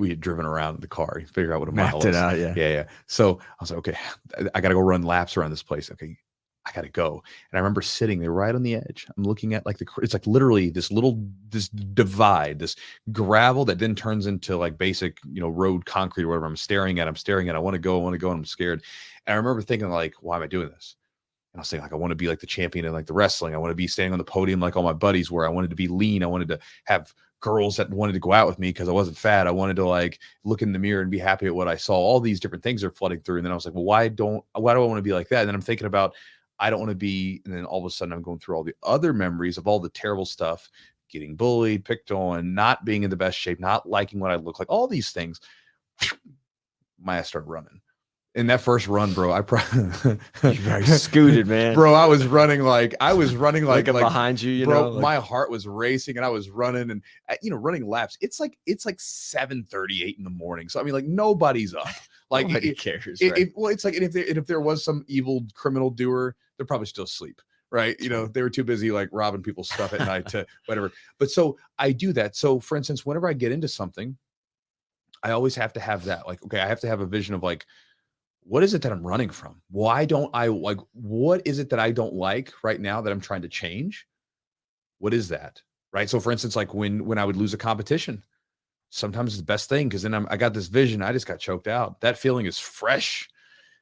had driven around in the car and figure out what a mile was. Out, yeah. So I was like, okay, I got to go run laps around this place. Okay, I got to go. And I remember sitting there right on the edge. I'm looking at, like, it's like literally this divide, this gravel that then turns into like basic, you know, road concrete or whatever. I'm staring at. I want to go. And I'm scared. And I remember thinking, like, why am I doing this? And I was saying, like, I want to be like the champion in like the wrestling. I want to be standing on the podium like all my buddies were. I wanted to be lean. I wanted to have girls that wanted to go out with me because I wasn't fat. I wanted to, like, look in the mirror and be happy at what I saw. All these different things are flooding through. And then I was like, well, why do I want to be like that? And then I'm thinking about, I don't want to be, and then all of a sudden I'm going through all the other memories of all the terrible stuff, getting bullied, picked on, not being in the best shape, not liking what I look like, all these things. My ass started running. In that first run, bro, I probably scooted, man. Bro, I was running like behind you, bro, know, like, my heart was racing and I was running, and, you know, running laps. It's like 7:38 in the morning. So I mean, like, nobody's up. Like, nobody cares. Well, it's like, and if there was some evil criminal doer, they're probably still asleep. Right. You know, they were too busy, like, robbing people's stuff at night to whatever. But so I do that. So for instance, whenever I get into something, I always have to have that, like, okay, I have to have a vision of, like, what is it that I'm running from? Why don't I like, what is it that I don't like right now that I'm trying to change? What is that? Right. So for instance, like when I would lose a competition, sometimes it's the best thing, because then I got this vision. I just got choked out. That feeling is fresh.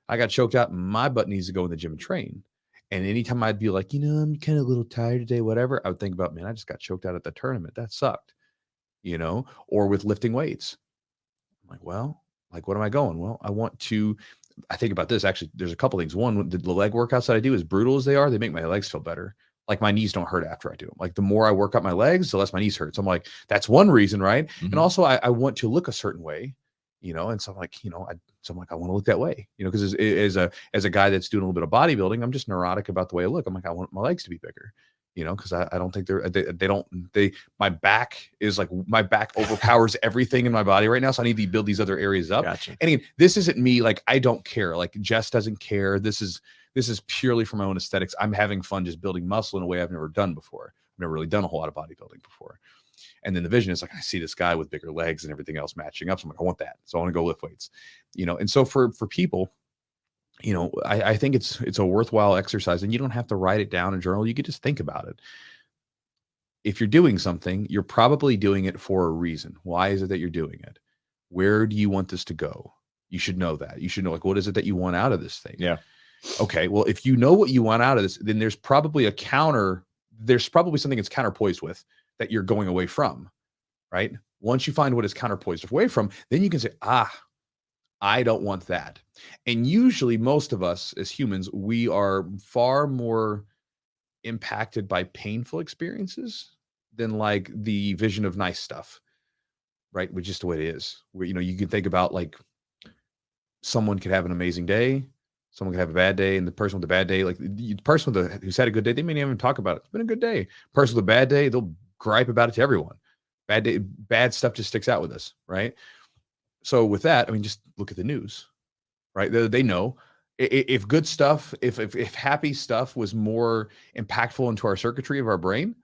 I got choked out. My butt needs to go in the gym and train. And anytime I'd be like, I'm kind of a little tired today, whatever, I would think about, man, I just got choked out at the tournament. That sucked, or with lifting weights. I'm like, well, like, what am I going? Well, I think about this. Actually, there's a couple things. One, the leg workouts that I do, as brutal as they are, they make my legs feel better. Like, my knees don't hurt after I do them. Like, the more I work out my legs, the less my knees hurt. So I'm like, that's one reason, right? Mm-hmm. And also, I want to look a certain way, and so I'm like, I want to look that way, because as a guy that's doing a little bit of bodybuilding, I'm just neurotic about the way I look. I'm like, I want my legs to be bigger, because I don't think my back overpowers everything in my body right now. So I need to build these other areas up. Gotcha. And again, this isn't me. Like, I don't care. Like, Jess doesn't care. This is purely for my own aesthetics. I'm having fun just building muscle in a way I've never done before. I've never really done a whole lot of bodybuilding before. And then the vision is like, I see this guy with bigger legs and everything else matching up. So I'm like, I want that. So I want to go lift weights, and so for people, I think it's a worthwhile exercise, and you don't have to write it down in a journal. You could just think about it. If you're doing something, you're probably doing it for a reason. Why is it that you're doing it? Where do you want this to go? You should know that. You should know, like, what is it that you want out of this thing? Yeah. Okay. Well, if you know what you want out of this, then there's probably something it's counterpoised with that you're going away from, right? Once you find what is counterpoised away from, then you can say, I don't want that. And usually most of us as humans, we are far more impacted by painful experiences than like the vision of nice stuff, right? Which is just the way it is. Where, you can think about, like, someone could have an amazing day, someone could have a bad day, and the person with the bad day, like the person who's had a good day, they may not even talk about it. It's been a good day. Person with a bad day, they'll gripe about it to everyone. Bad day, bad stuff just sticks out with us, right? So with that, I mean, just look at the news, right? They know if good stuff, if happy stuff was more impactful into our circuitry of our brain,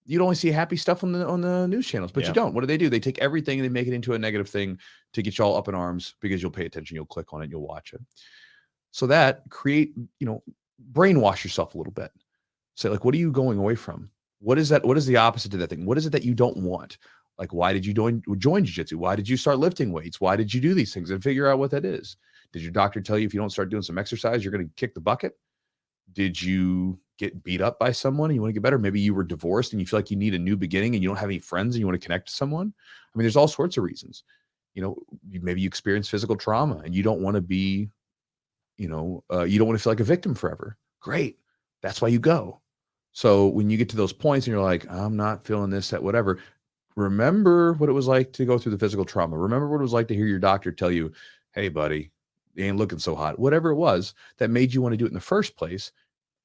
you'd only see happy stuff on the news channels, but you don't. What do? They take everything and they make it into a negative thing to get you all up in arms, because you'll pay attention, you'll click on it, you'll watch it. So that brainwash yourself a little bit. Say, like, what are you going away from? What is that? What is the opposite to that thing? What is it that you don't want? Like, why did you join jiu-jitsu? Why did you start lifting weights? Why did you do these things? And figure out what that is. Did your doctor tell you if you don't start doing some exercise, you're going to kick the bucket? Did you get beat up by someone and you want to get better? Maybe you were divorced and you feel like you need a new beginning and you don't have any friends and you want to connect to someone. I mean, there's all sorts of reasons. Maybe you experience physical trauma and you don't want to be, you don't want to feel like a victim forever. Great. That's why you go. So when you get to those points and you're like, I'm not feeling this, that, whatever, remember what it was like to go through the physical trauma. Remember what it was like to hear your doctor tell you, hey, buddy, you ain't looking so hot. Whatever it was that made you want to do it in the first place.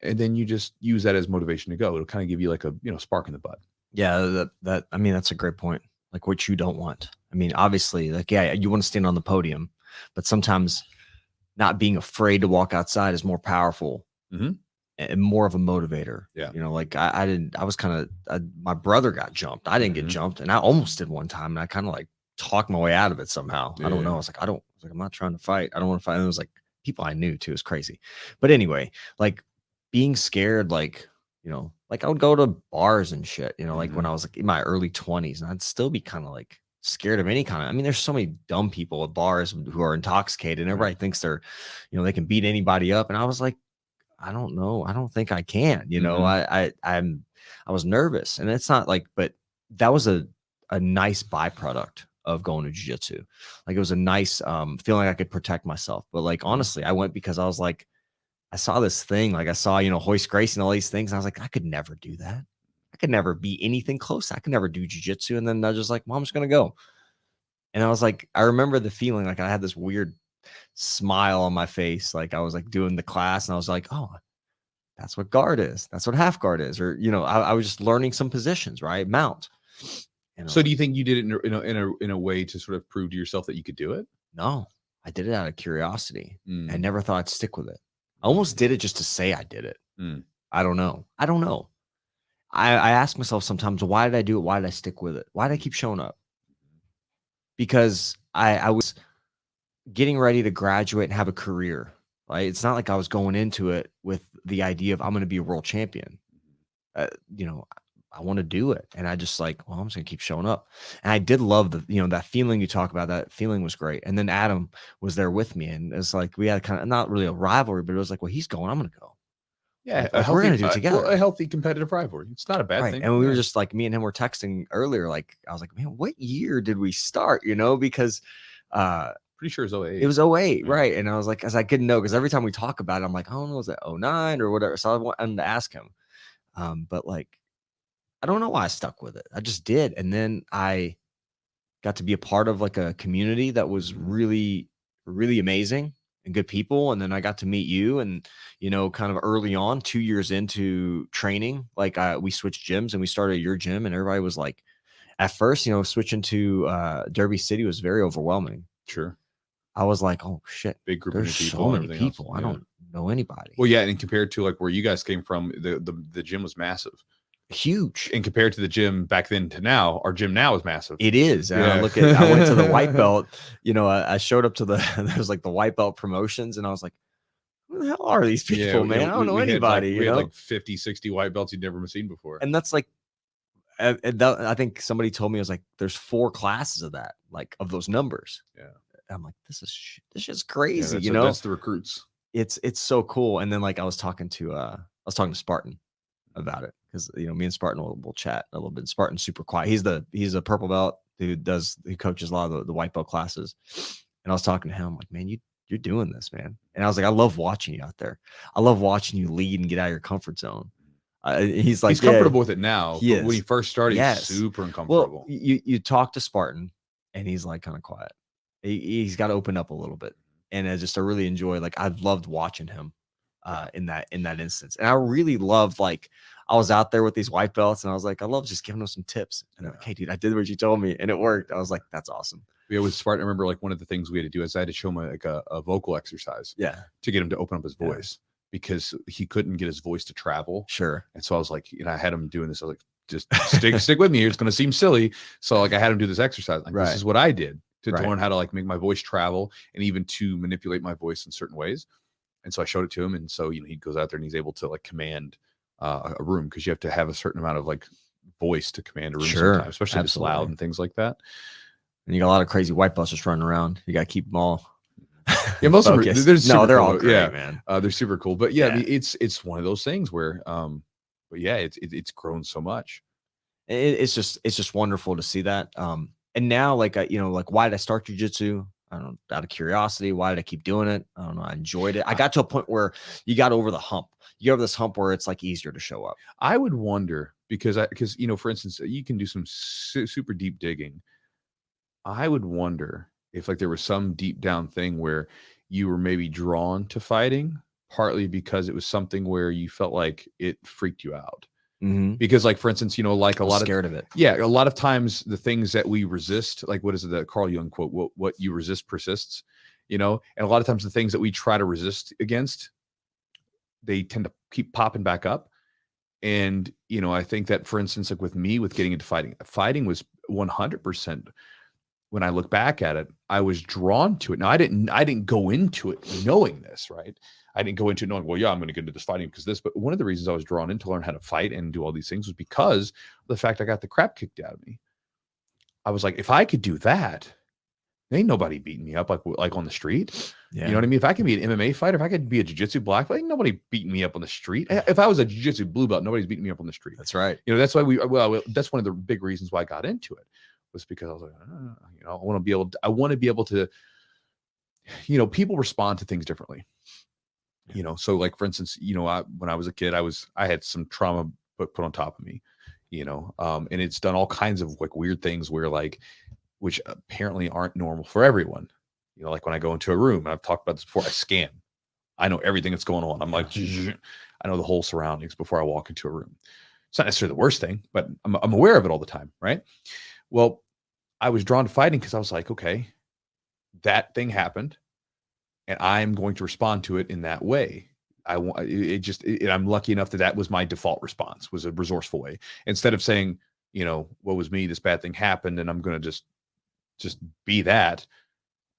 And then you just use that as motivation to go. It'll kind of give you like a, spark in the butt. Yeah. I mean, that's a great point. Like, what you don't want. I mean, obviously, like, yeah, you want to stand on the podium, but sometimes not being afraid to walk outside is more powerful. Mm-hmm. And more of a motivator. Yeah. Like my brother got jumped. I didn't get jumped, and I almost did one time, and I kind of like talked my way out of it somehow. Yeah. I don't know. I was like, I'm not trying to fight. I don't want to fight. And it was like people I knew too. It was crazy. But anyway, like being scared, like, like I would go to bars and shit, like when I was like in my early 20s, and I'd still be kind of like scared of any kind of, I mean, there's so many dumb people at bars who are intoxicated and everybody thinks they're, they can beat anybody up. And I was like, I don't know. I don't think I can, I was nervous, and it's not like, but that was a nice byproduct of going to jiu-jitsu. Like, it was a nice feeling I could protect myself. But like, honestly, I went because I was like, I saw this thing, like I saw, Hoist Gracie and all these things. And I was like, I could never do that. I could never be anything close. I could never do jiu-jitsu. And then I was just like, well, I'm just going to go. And I was like, I remember the feeling, like I had this weird smile on my face. Like I was like doing the class and I was like, oh, that's what guard is. That's what half guard is. Or, I was just learning some positions, right? Mount. So do you think you did it in a way to sort of prove to yourself that you could do it? No, I did it out of curiosity. I never thought I'd stick with it. I almost did it just to say I did it. I don't know. I ask myself sometimes, why did I do it? Why did I stick with it? Why did I keep showing up? Because I was getting ready to graduate and have a career, right? It's not like I was going into it with the idea of I'm going to be a world champion. I want to do it. And I just like, well, I'm just gonna keep showing up. And I did love the, that feeling you talk about. That feeling was great. And then Adam was there with me, and it's like we had kind of not really a rivalry, but it was like, well, he's going, I'm gonna go. Yeah, like we're gonna do it together. Well, a healthy competitive rivalry. It's not a bad thing. And we were just like, me and him were texting earlier. Like I was like, man, what year did we start? Because pretty sure it was 08. It was 08, right? And I was like, as I couldn't know, because every time we talk about it, I'm like, I don't know, was it 09 or whatever? So I wanted to ask him. But like, I don't know why I stuck with it. I just did. And then I got to be a part of like a community that was really, really amazing and good people. And then I got to meet you, and, kind of early on, 2 years into training, like we switched gyms and we started at your gym, and everybody was like, at first, switching to Derby City was very overwhelming. Sure. I was like, oh shit, big group there's of people. So many people. I don't know anybody. Well, yeah, and compared to like where you guys came from, the gym was massive, huge. And compared to the gym back then to now, our gym now is massive. It is. And I went to the white belt. I showed up to there was like the white belt promotions, and I was like, who the hell are these people, man? I don't know anybody. We had like 50, 60 white belts you'd never seen before. And that's like, I think somebody told me, it was like, there's 4 classes of that, like of those numbers. Yeah. I'm like, this is crazy. That's the recruits. It's so cool. And then like I was talking to Spartan about it, because me and Spartan will chat a little bit. Spartan's super quiet. He's a purple belt who coaches a lot of the white belt classes. And I was talking to him, I'm like, man, you're doing this, man. And I was like, I love watching you out there. I love watching you lead and get out of your comfort zone. He's like, he's comfortable with it now. But when he first started, he's super uncomfortable. Well, you talk to Spartan, and he's like kind of quiet. He's got to open up a little bit. And I really enjoy, like, I loved watching him in that instance. And I really loved, like, I was out there with these white belts, and I was like, I love just giving them some tips. And I'm like, hey, dude, I did what you told me, and it worked. I was like, that's awesome. Yeah, with Spartan, I remember like one of the things we had to do is I had to show him a vocal exercise. Yeah. To get him to open up his voice, because he couldn't get his voice to travel. Sure. And so I was like, I had him doing this. I was like, just stick with me here. It's going to seem silly. So like I had him do this exercise. Like, this is what I did to learn how to like make my voice travel, and even to manipulate my voice in certain ways. And so I showed it to him. And so, he goes out there and he's able to like command a room, because you have to have a certain amount of like voice to command a room sometimes, especially if it's loud and things like that. And you got a lot of crazy white belts just running around. You got to keep them all. Yeah, most of them. They're all great, man. They're super cool. But I mean, it's one of those things where, but yeah, it's grown so much. It's just wonderful to see that. And now, like, like, why did I start jiu-jitsu? I don't know, out of curiosity. Why did I keep doing it? I don't know. I enjoyed it. I got to a point where you got over the hump. You have this hump where it's like easier to show up. I would wonder, because for instance, you can do some super deep digging. I would wonder if like there was some deep down thing where you were maybe drawn to fighting, partly because it was something where you felt like it freaked you out. Mm-hmm. Because like, for instance, like a lot scared of it. Yeah. A lot of times the things that we resist, like what is it, the Carl Jung quote, what you resist persists, and a lot of times the things that we try to resist against, they tend to keep popping back up. And, I think that, for instance, like with me, with getting into fighting was 100%. When I look back at it, I was drawn to it. Now I didn't go into it knowing this, right? I didn't go into it knowing, well, yeah, I'm going to get into this fighting because this, but one of the reasons I was drawn in to learn how to fight and do all these things was because of the fact I got the crap kicked out of me. I was like, if I could do that, ain't nobody beating me up like on the street. Yeah. You know what I mean? If I can be an MMA fighter, if I could be a jiu-jitsu black belt, ain't nobody beating me up on the street. If I was a jiu-jitsu blue belt, nobody's beating me up on the street. That's right. That's why that's one of the big reasons why I got into it, was because I was like, I want to be able to, people respond to things differently. So like, for instance, when I was a kid, I had some trauma put on top of me, and it's done all kinds of like weird things where like, which apparently aren't normal for everyone. Like when I go into a room, and I've talked about this before, I scan. I know everything that's going on. I'm like, I know the whole surroundings before I walk into a room. It's not necessarily the worst thing, but I'm aware of it all the time. Right. Well, I was drawn to fighting because I was like, okay, that thing happened, and I'm going to respond to it in that way. I'm lucky enough that was my default response, was a resourceful way. Instead of saying, what was me, this bad thing happened, and I'm going to just be that.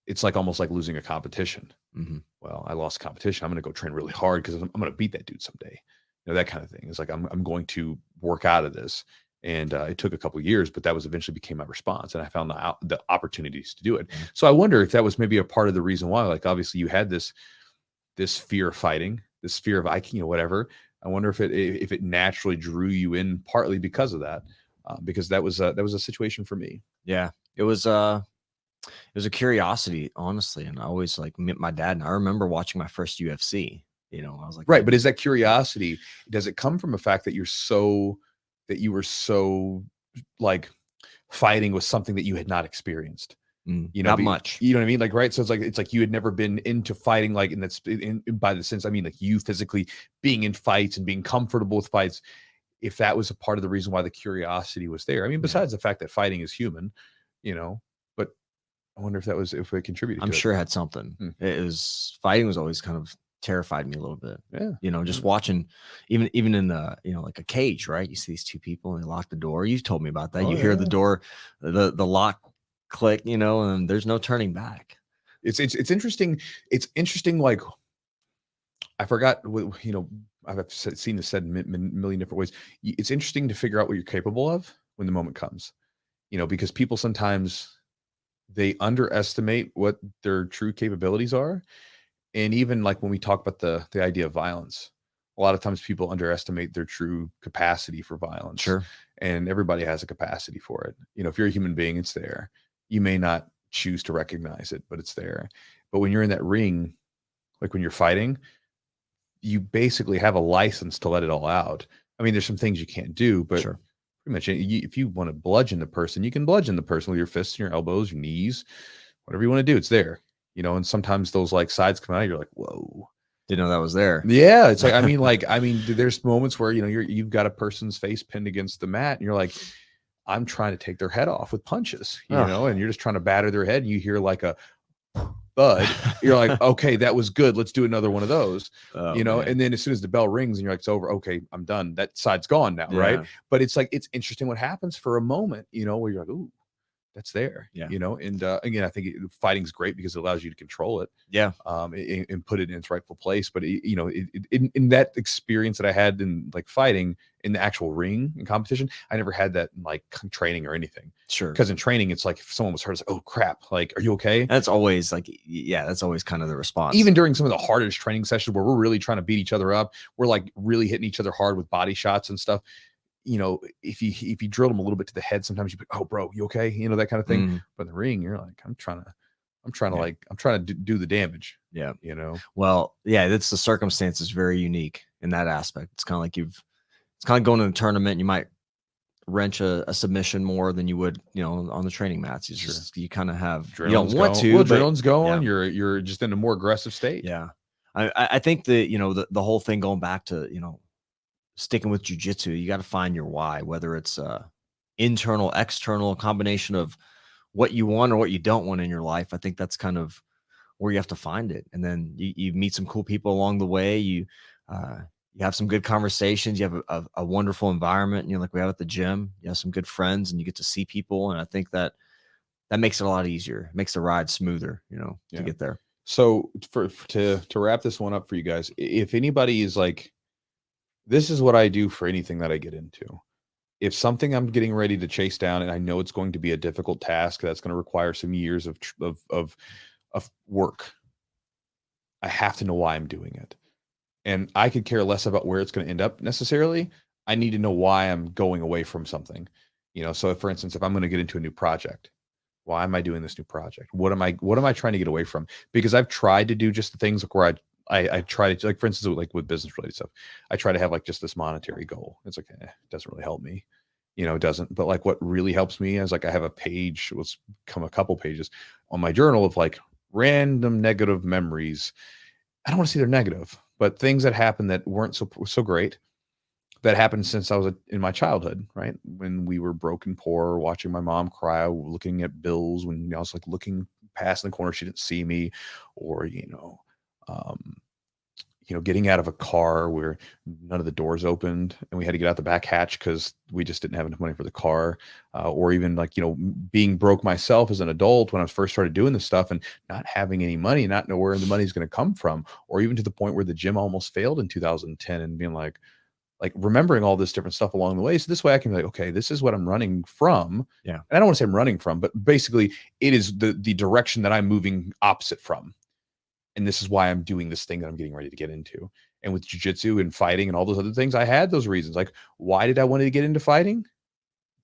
It's like almost like losing a competition. Mm-hmm. Well, I lost a competition. I'm going to go train really hard because I'm going to beat that dude someday. That kind of thing. It's like, I'm going to work out of this. And it took a couple of years, but that was eventually became my response. And I found the opportunities to do it. So I wonder if that was maybe a part of the reason why, like, obviously you had this fear of fighting, this fear of whatever. I wonder if it naturally drew you in partly because of that, because that was a situation for me. Yeah, it was a curiosity, honestly. And I always like met my dad, and I remember watching my first UFC. I was like, right. But is that curiosity, does it come from the fact that you were so like fighting was something that you had not experienced? Not much. You know what I mean? Like, right. So it's like you had never been into fighting, like, and that's by the sense, I mean, like you physically being in fights and being comfortable with fights. If that was a part of the reason why the curiosity was there. I mean, besides the fact that fighting is human, but I wonder if it contributed. I'm sure it had something. It was fighting was always kind of terrified me a little bit. Yeah. Just watching, even in the, like a cage, right? You see these two people and they lock the door. You told me about that. You hear the door, the lock click, and there's no turning back. It's interesting. It's interesting. Like, I forgot, I've seen this said in a million different ways. It's interesting to figure out what you're capable of when the moment comes, because people sometimes they underestimate what their true capabilities are. And even like when we talk about the idea of violence, a lot of times people underestimate their true capacity for violence. Sure. And everybody has a capacity for it. If you're a human being, it's there. You may not choose to recognize it, but it's there. But when you're in that ring, like when you're fighting, you basically have a license to let it all out. I mean, there's some things you can't do, but pretty much if you want to bludgeon the person, you can bludgeon the person with your fists and your elbows, your knees, whatever you want to do, it's there. And sometimes those like sides come out, you're like, whoa. Didn't know that was there. Yeah. It's like, I mean, there's moments where, you've got a person's face pinned against the mat and you're like, I'm trying to take their head off with punches, and you're just trying to batter their head and you hear like a thud. You're like, okay, that was good. Let's do another one of those, man. And then as soon as the bell rings and you're like, it's over. Okay, I'm done. That side's gone now. Yeah. Right. But it's like, it's interesting what happens for a moment, where you're like, ooh, that's there. Yeah. And again, I think fighting's great because it allows you to control it. Yeah. And put it in its rightful place. But in that experience that I had in like fighting in the actual ring and competition, I never had that in like training or anything. Sure. Because in training, it's like if someone was hurt, it's like, oh crap, like, are you okay? That's always like, that's always kind of the response. Even during some of the hardest training sessions where we're really trying to beat each other up, we're like really hitting each other hard with body shots and stuff. If you drilled them a little bit to the head, sometimes you'd be, oh bro, you okay? That kind of thing. But in the ring, you're like, I'm trying to do the damage. Yeah. Well, yeah, that's the circumstance is very unique in that aspect. It's kind of like it's kind of going to the tournament. You might wrench a submission more than you would, on the training mats. It's just, you kind of have, you don't want to, but adrenaline's going, you're just in a more aggressive state. Yeah. I think the whole thing going back to, sticking with jiu-jitsu, you got to find your why, whether it's internal, external, combination of what you want or what you don't want in your life. I think that's kind of where you have to find it. And then you meet some cool people along the way. You have some good conversations. You have a wonderful environment. Like we have at the gym, you have some good friends and you get to see people. And I think that makes it a lot easier. It makes the ride smoother, to get there. So to wrap this one up for you guys, if anybody is like, this is what I do for anything that I get into. If something I'm getting ready to chase down, and I know it's going to be a difficult task, that's going to require some years of work, I have to know why I'm doing it. And I could care less about where it's going to end up necessarily. I need to know why I'm going away from something. So for instance, if I'm going to get into a new project, why am I doing this new project? What am I trying to get away from? Because I've tried to do just the things where I try to, like, for instance, like with business related stuff, I try to have like just this monetary goal. It's like, it doesn't really help me, it doesn't. But like what really helps me is like I have a page, let's come a couple pages on my journal of like random negative memories. I don't want to see they're negative, but things that happened that weren't so great, that happened since I was in my childhood, right? When we were broke and poor, watching my mom cry, looking at bills, when I was like looking past in the corner, she didn't see me, or, getting out of a car where none of the doors opened and we had to get out the back hatch because we just didn't have enough money for the car, or even like, being broke myself as an adult when I first started doing this stuff and not having any money, not know where the money's going to come from, or even to the point where the gym almost failed in 2010 and being like, like remembering all this different stuff along the way. So this way I can be like, okay, this is what I'm running from. Yeah. And I don't want to say I'm running from, but basically it is the direction that I'm moving opposite from. And this is why I'm doing this thing that I'm getting ready to get into. And with jiu-jitsu and fighting and all those other things, I had those reasons. Like, why did I want to get into fighting?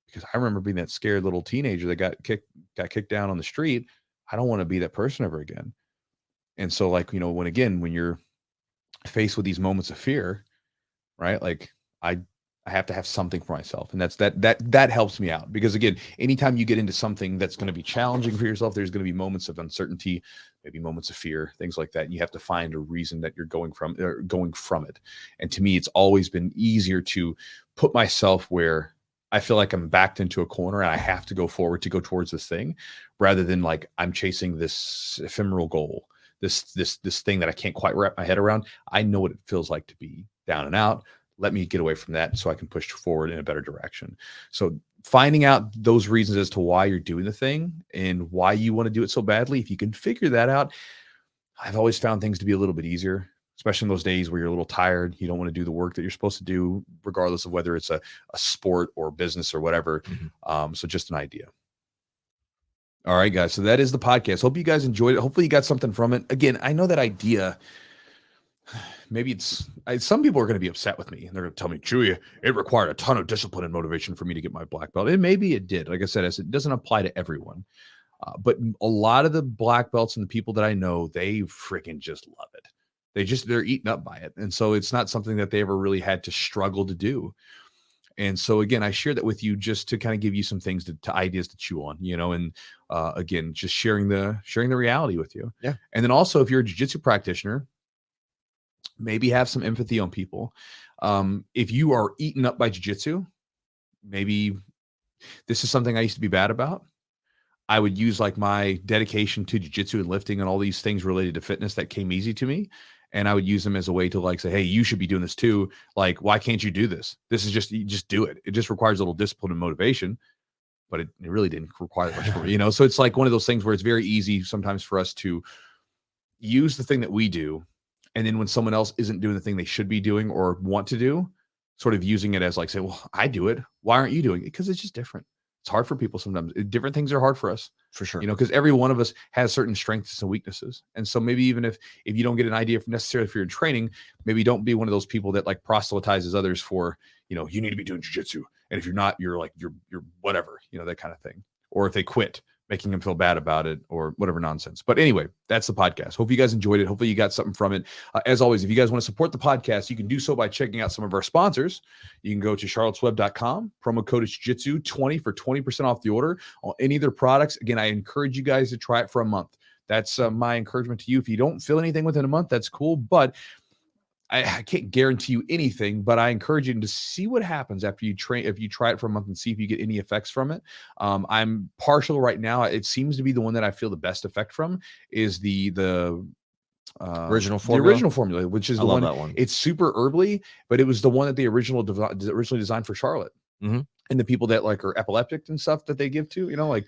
Because I remember being that scared little teenager that got kicked down on the street. I don't want to be that person ever again. And so, like, when you're faced with these moments of fear, right? Like I have to have something for myself. And that helps me out, because again, anytime you get into something that's going to be challenging for yourself, there's going to be moments of uncertainty, maybe moments of fear, things like that. And you have to find a reason that you're going from it. And to me, it's always been easier to put myself where I feel like I'm backed into a corner and I have to go forward to go towards this thing, rather than like I'm chasing this ephemeral goal, this thing that I can't quite wrap my head around. I know what it feels like to be down and out. Let me get away from that so I can push forward in a better direction. So finding out those reasons as to why you're doing the thing and why you want to do it so badly, if you can figure that out, I've always found things to be a little bit easier, especially in those days where you're a little tired. You don't want to do the work that you're supposed to do, regardless of whether it's a sport or business or whatever. Mm-hmm. So just an idea. All right, guys. So that is the podcast. Hope you guys enjoyed it. Hopefully you got something from it. Again, I know that idea, maybe some people are going to be upset with me and they're going to tell me, Chewy, it required a ton of discipline and motivation for me to get my black belt. And maybe it did. Like I said, it doesn't apply to everyone. But a lot of the black belts and the people that I know, they freaking just love it. They're eaten up by it. And so it's not something that they ever really had to struggle to do. And so again, I share that with you just to kind of give you some things to ideas to chew on, and again, just sharing the reality with you. Yeah. And then also, if you're a jiu-jitsu practitioner, maybe have some empathy on people. If you are eaten up by jiu-jitsu, maybe this is something I used to be bad about. I would use like my dedication to jiu-jitsu and lifting and all these things related to fitness that came easy to me. And I would use them as a way to like say, hey, you should be doing this too. Like, why can't you do this? This is you just do it. It just requires a little discipline and motivation, but it really didn't require much for me, So it's like one of those things where it's very easy sometimes for us to use the thing that we do. And then when someone else isn't doing the thing they should be doing or want to do, sort of using it as like, say, well, I do it. Why aren't you doing it? Because it's just different. It's hard for people sometimes. Different things are hard for us. For sure. Because every one of us has certain strengths and weaknesses. And so maybe even if you don't get an idea necessarily if you're in training, maybe don't be one of those people that like proselytizes others for, you need to be doing jiu-jitsu. And if you're not, you're like, you're whatever, that kind of thing. Or if they quit, making them feel bad about it or whatever nonsense. But anyway, that's the podcast. Hope you guys enjoyed it. Hopefully you got something from it. As always, if you guys want to support the podcast, you can do so by checking out some of our sponsors. You can go to charlottesweb.com. Promo code is Jiu-Jitsu20 for 20% off the order on any of their products. Again, I encourage you guys to try it for a month. That's my encouragement to you. If you don't feel anything within a month, that's cool. But I can't guarantee you anything, but I encourage you to see what happens after you train. If you try it for a month and see if you get any effects from it. I'm partial right now. It seems to be the one that I feel the best effect from is the original formula, which is the one. That one. It's super herbally, but it was the one that they originally designed for Charlotte. Mm-hmm. And the people that like are epileptic and stuff that they give to, like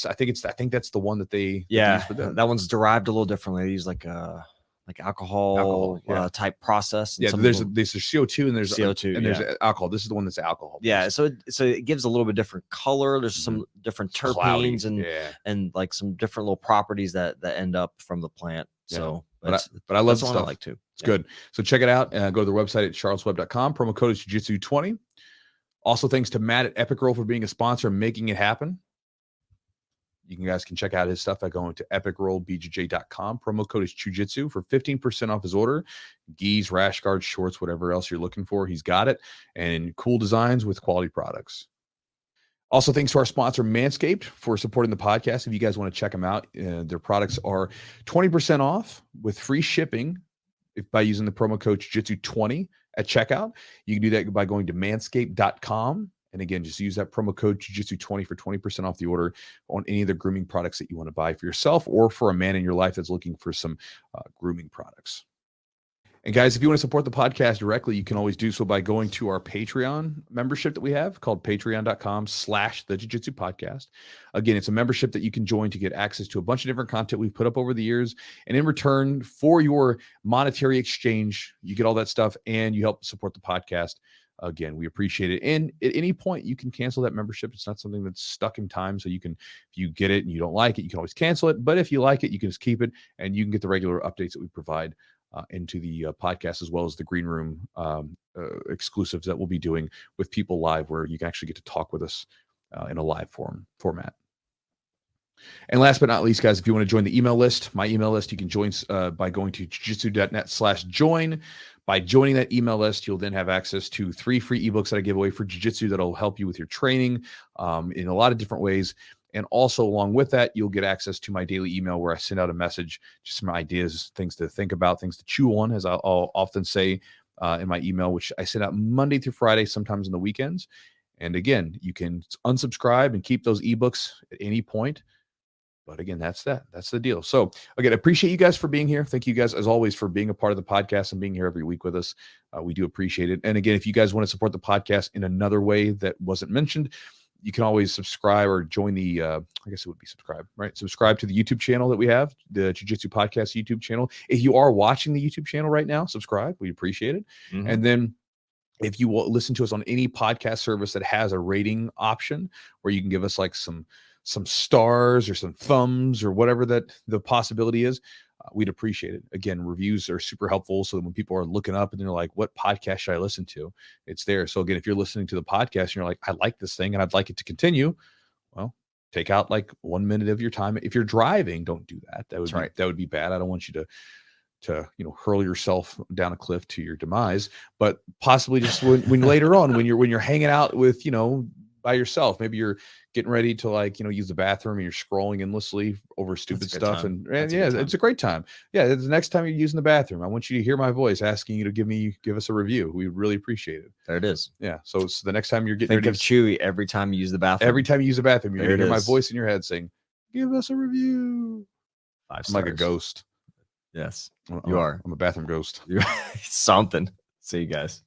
I think that's the one that they use for them. That one's derived a little differently. They use like alcohol type process. And there's CO2 and there's CO2 and there's alcohol. This is the one that's alcohol. Yeah. So it gives a little bit different color. There's some different terpenes and like some different little properties that end up from the plant. Yeah. So, but I love the one stuff. I like too. It's good. So check it out. Go to their website at charlottesweb.com. Promo code is Jiu-Jitsu20. Also, thanks to Matt at Epic Roll for being a sponsor and making it happen. You guys can check out his stuff by going to epicrollbjj.com. Promo code is Chewjitsu for 15% off his order. Gis, rash guards, shorts, whatever else you're looking for, he's got it. And cool designs with quality products. Also, thanks to our sponsor, Manscaped, for supporting the podcast. If you guys want to check them out, their products are 20% off with free shipping by using the promo code Jiu-Jitsu20 at checkout. You can do that by going to manscaped.com. And again, just use that promo code Jiu-Jitsu20 for 20% off the order on any of the grooming products that you want to buy for yourself or for a man in your life that's looking for some grooming products. And guys, if you want to support the podcast directly, you can always do so by going to our Patreon membership that we have called patreon.com/the Jiu-Jitsu podcast. Again, it's a membership that you can join to get access to a bunch of different content we've put up over the years. And in return for your monetary exchange, you get all that stuff and you help support the podcast. Again, we appreciate it. And at any point, you can cancel that membership. It's not something that's stuck in time. So you can, if you get it and you don't like it, you can always cancel it. But if you like it, you can just keep it, and you can get the regular updates that we provide into the podcast, as well as the green room exclusives that we'll be doing with people live, where you can actually get to talk with us in a live format. And last but not least, guys, if you want to join the email list, my email list, you can join by going to jujitsu.net/join. By joining that email list, you'll then have access to 3 free ebooks that I give away for jiu-jitsu that'll help you with your training in a lot of different ways. And also along with that, you'll get access to my daily email where I send out a message, just some ideas, things to think about, things to chew on, as I'll often say in my email, which I send out Monday through Friday, sometimes on the weekends. And again, you can unsubscribe and keep those ebooks at any point. But again, that's the deal. So again, I appreciate you guys for being here. Thank you guys, as always, for being a part of the podcast and being here every week with us. We do appreciate it. And again, if you guys want to support the podcast in another way that wasn't mentioned, you can always subscribe or join the, I guess it would be subscribe, right? Subscribe to the YouTube channel that we have, the Jiu-Jitsu Podcast YouTube channel. If you are watching the YouTube channel right now, subscribe. We appreciate it. Mm-hmm. And then if you will listen to us on any podcast service that has a rating option where you can give us like some stars or some thumbs or whatever that the possibility is, we'd appreciate it. Again, reviews are super helpful, so that when people are looking up and they're like, what podcast should I listen to? It's there. So again, if you're listening to the podcast and you're like, I like this thing and I'd like it to continue, well, take out like 1 minute of your time. If you're driving, don't do that. That would be bad. I don't want you to hurl yourself down a cliff to your demise, but possibly just when later on, when you're hanging out with, by yourself, maybe you're getting ready to use the bathroom and you're scrolling endlessly over stupid stuff. And yeah, it's a great time. Yeah. The next time you're using the bathroom, I want you to hear my voice asking you to give us a review. We really appreciate it. There it is. Yeah. So the next time you're getting ready of Chewy every time you use the bathroom. Every time you use the bathroom, you're going to hear my voice in your head saying, give us a review. 5 stars. I'm like a ghost. Yes, you are. I'm a bathroom ghost. Something. See you guys.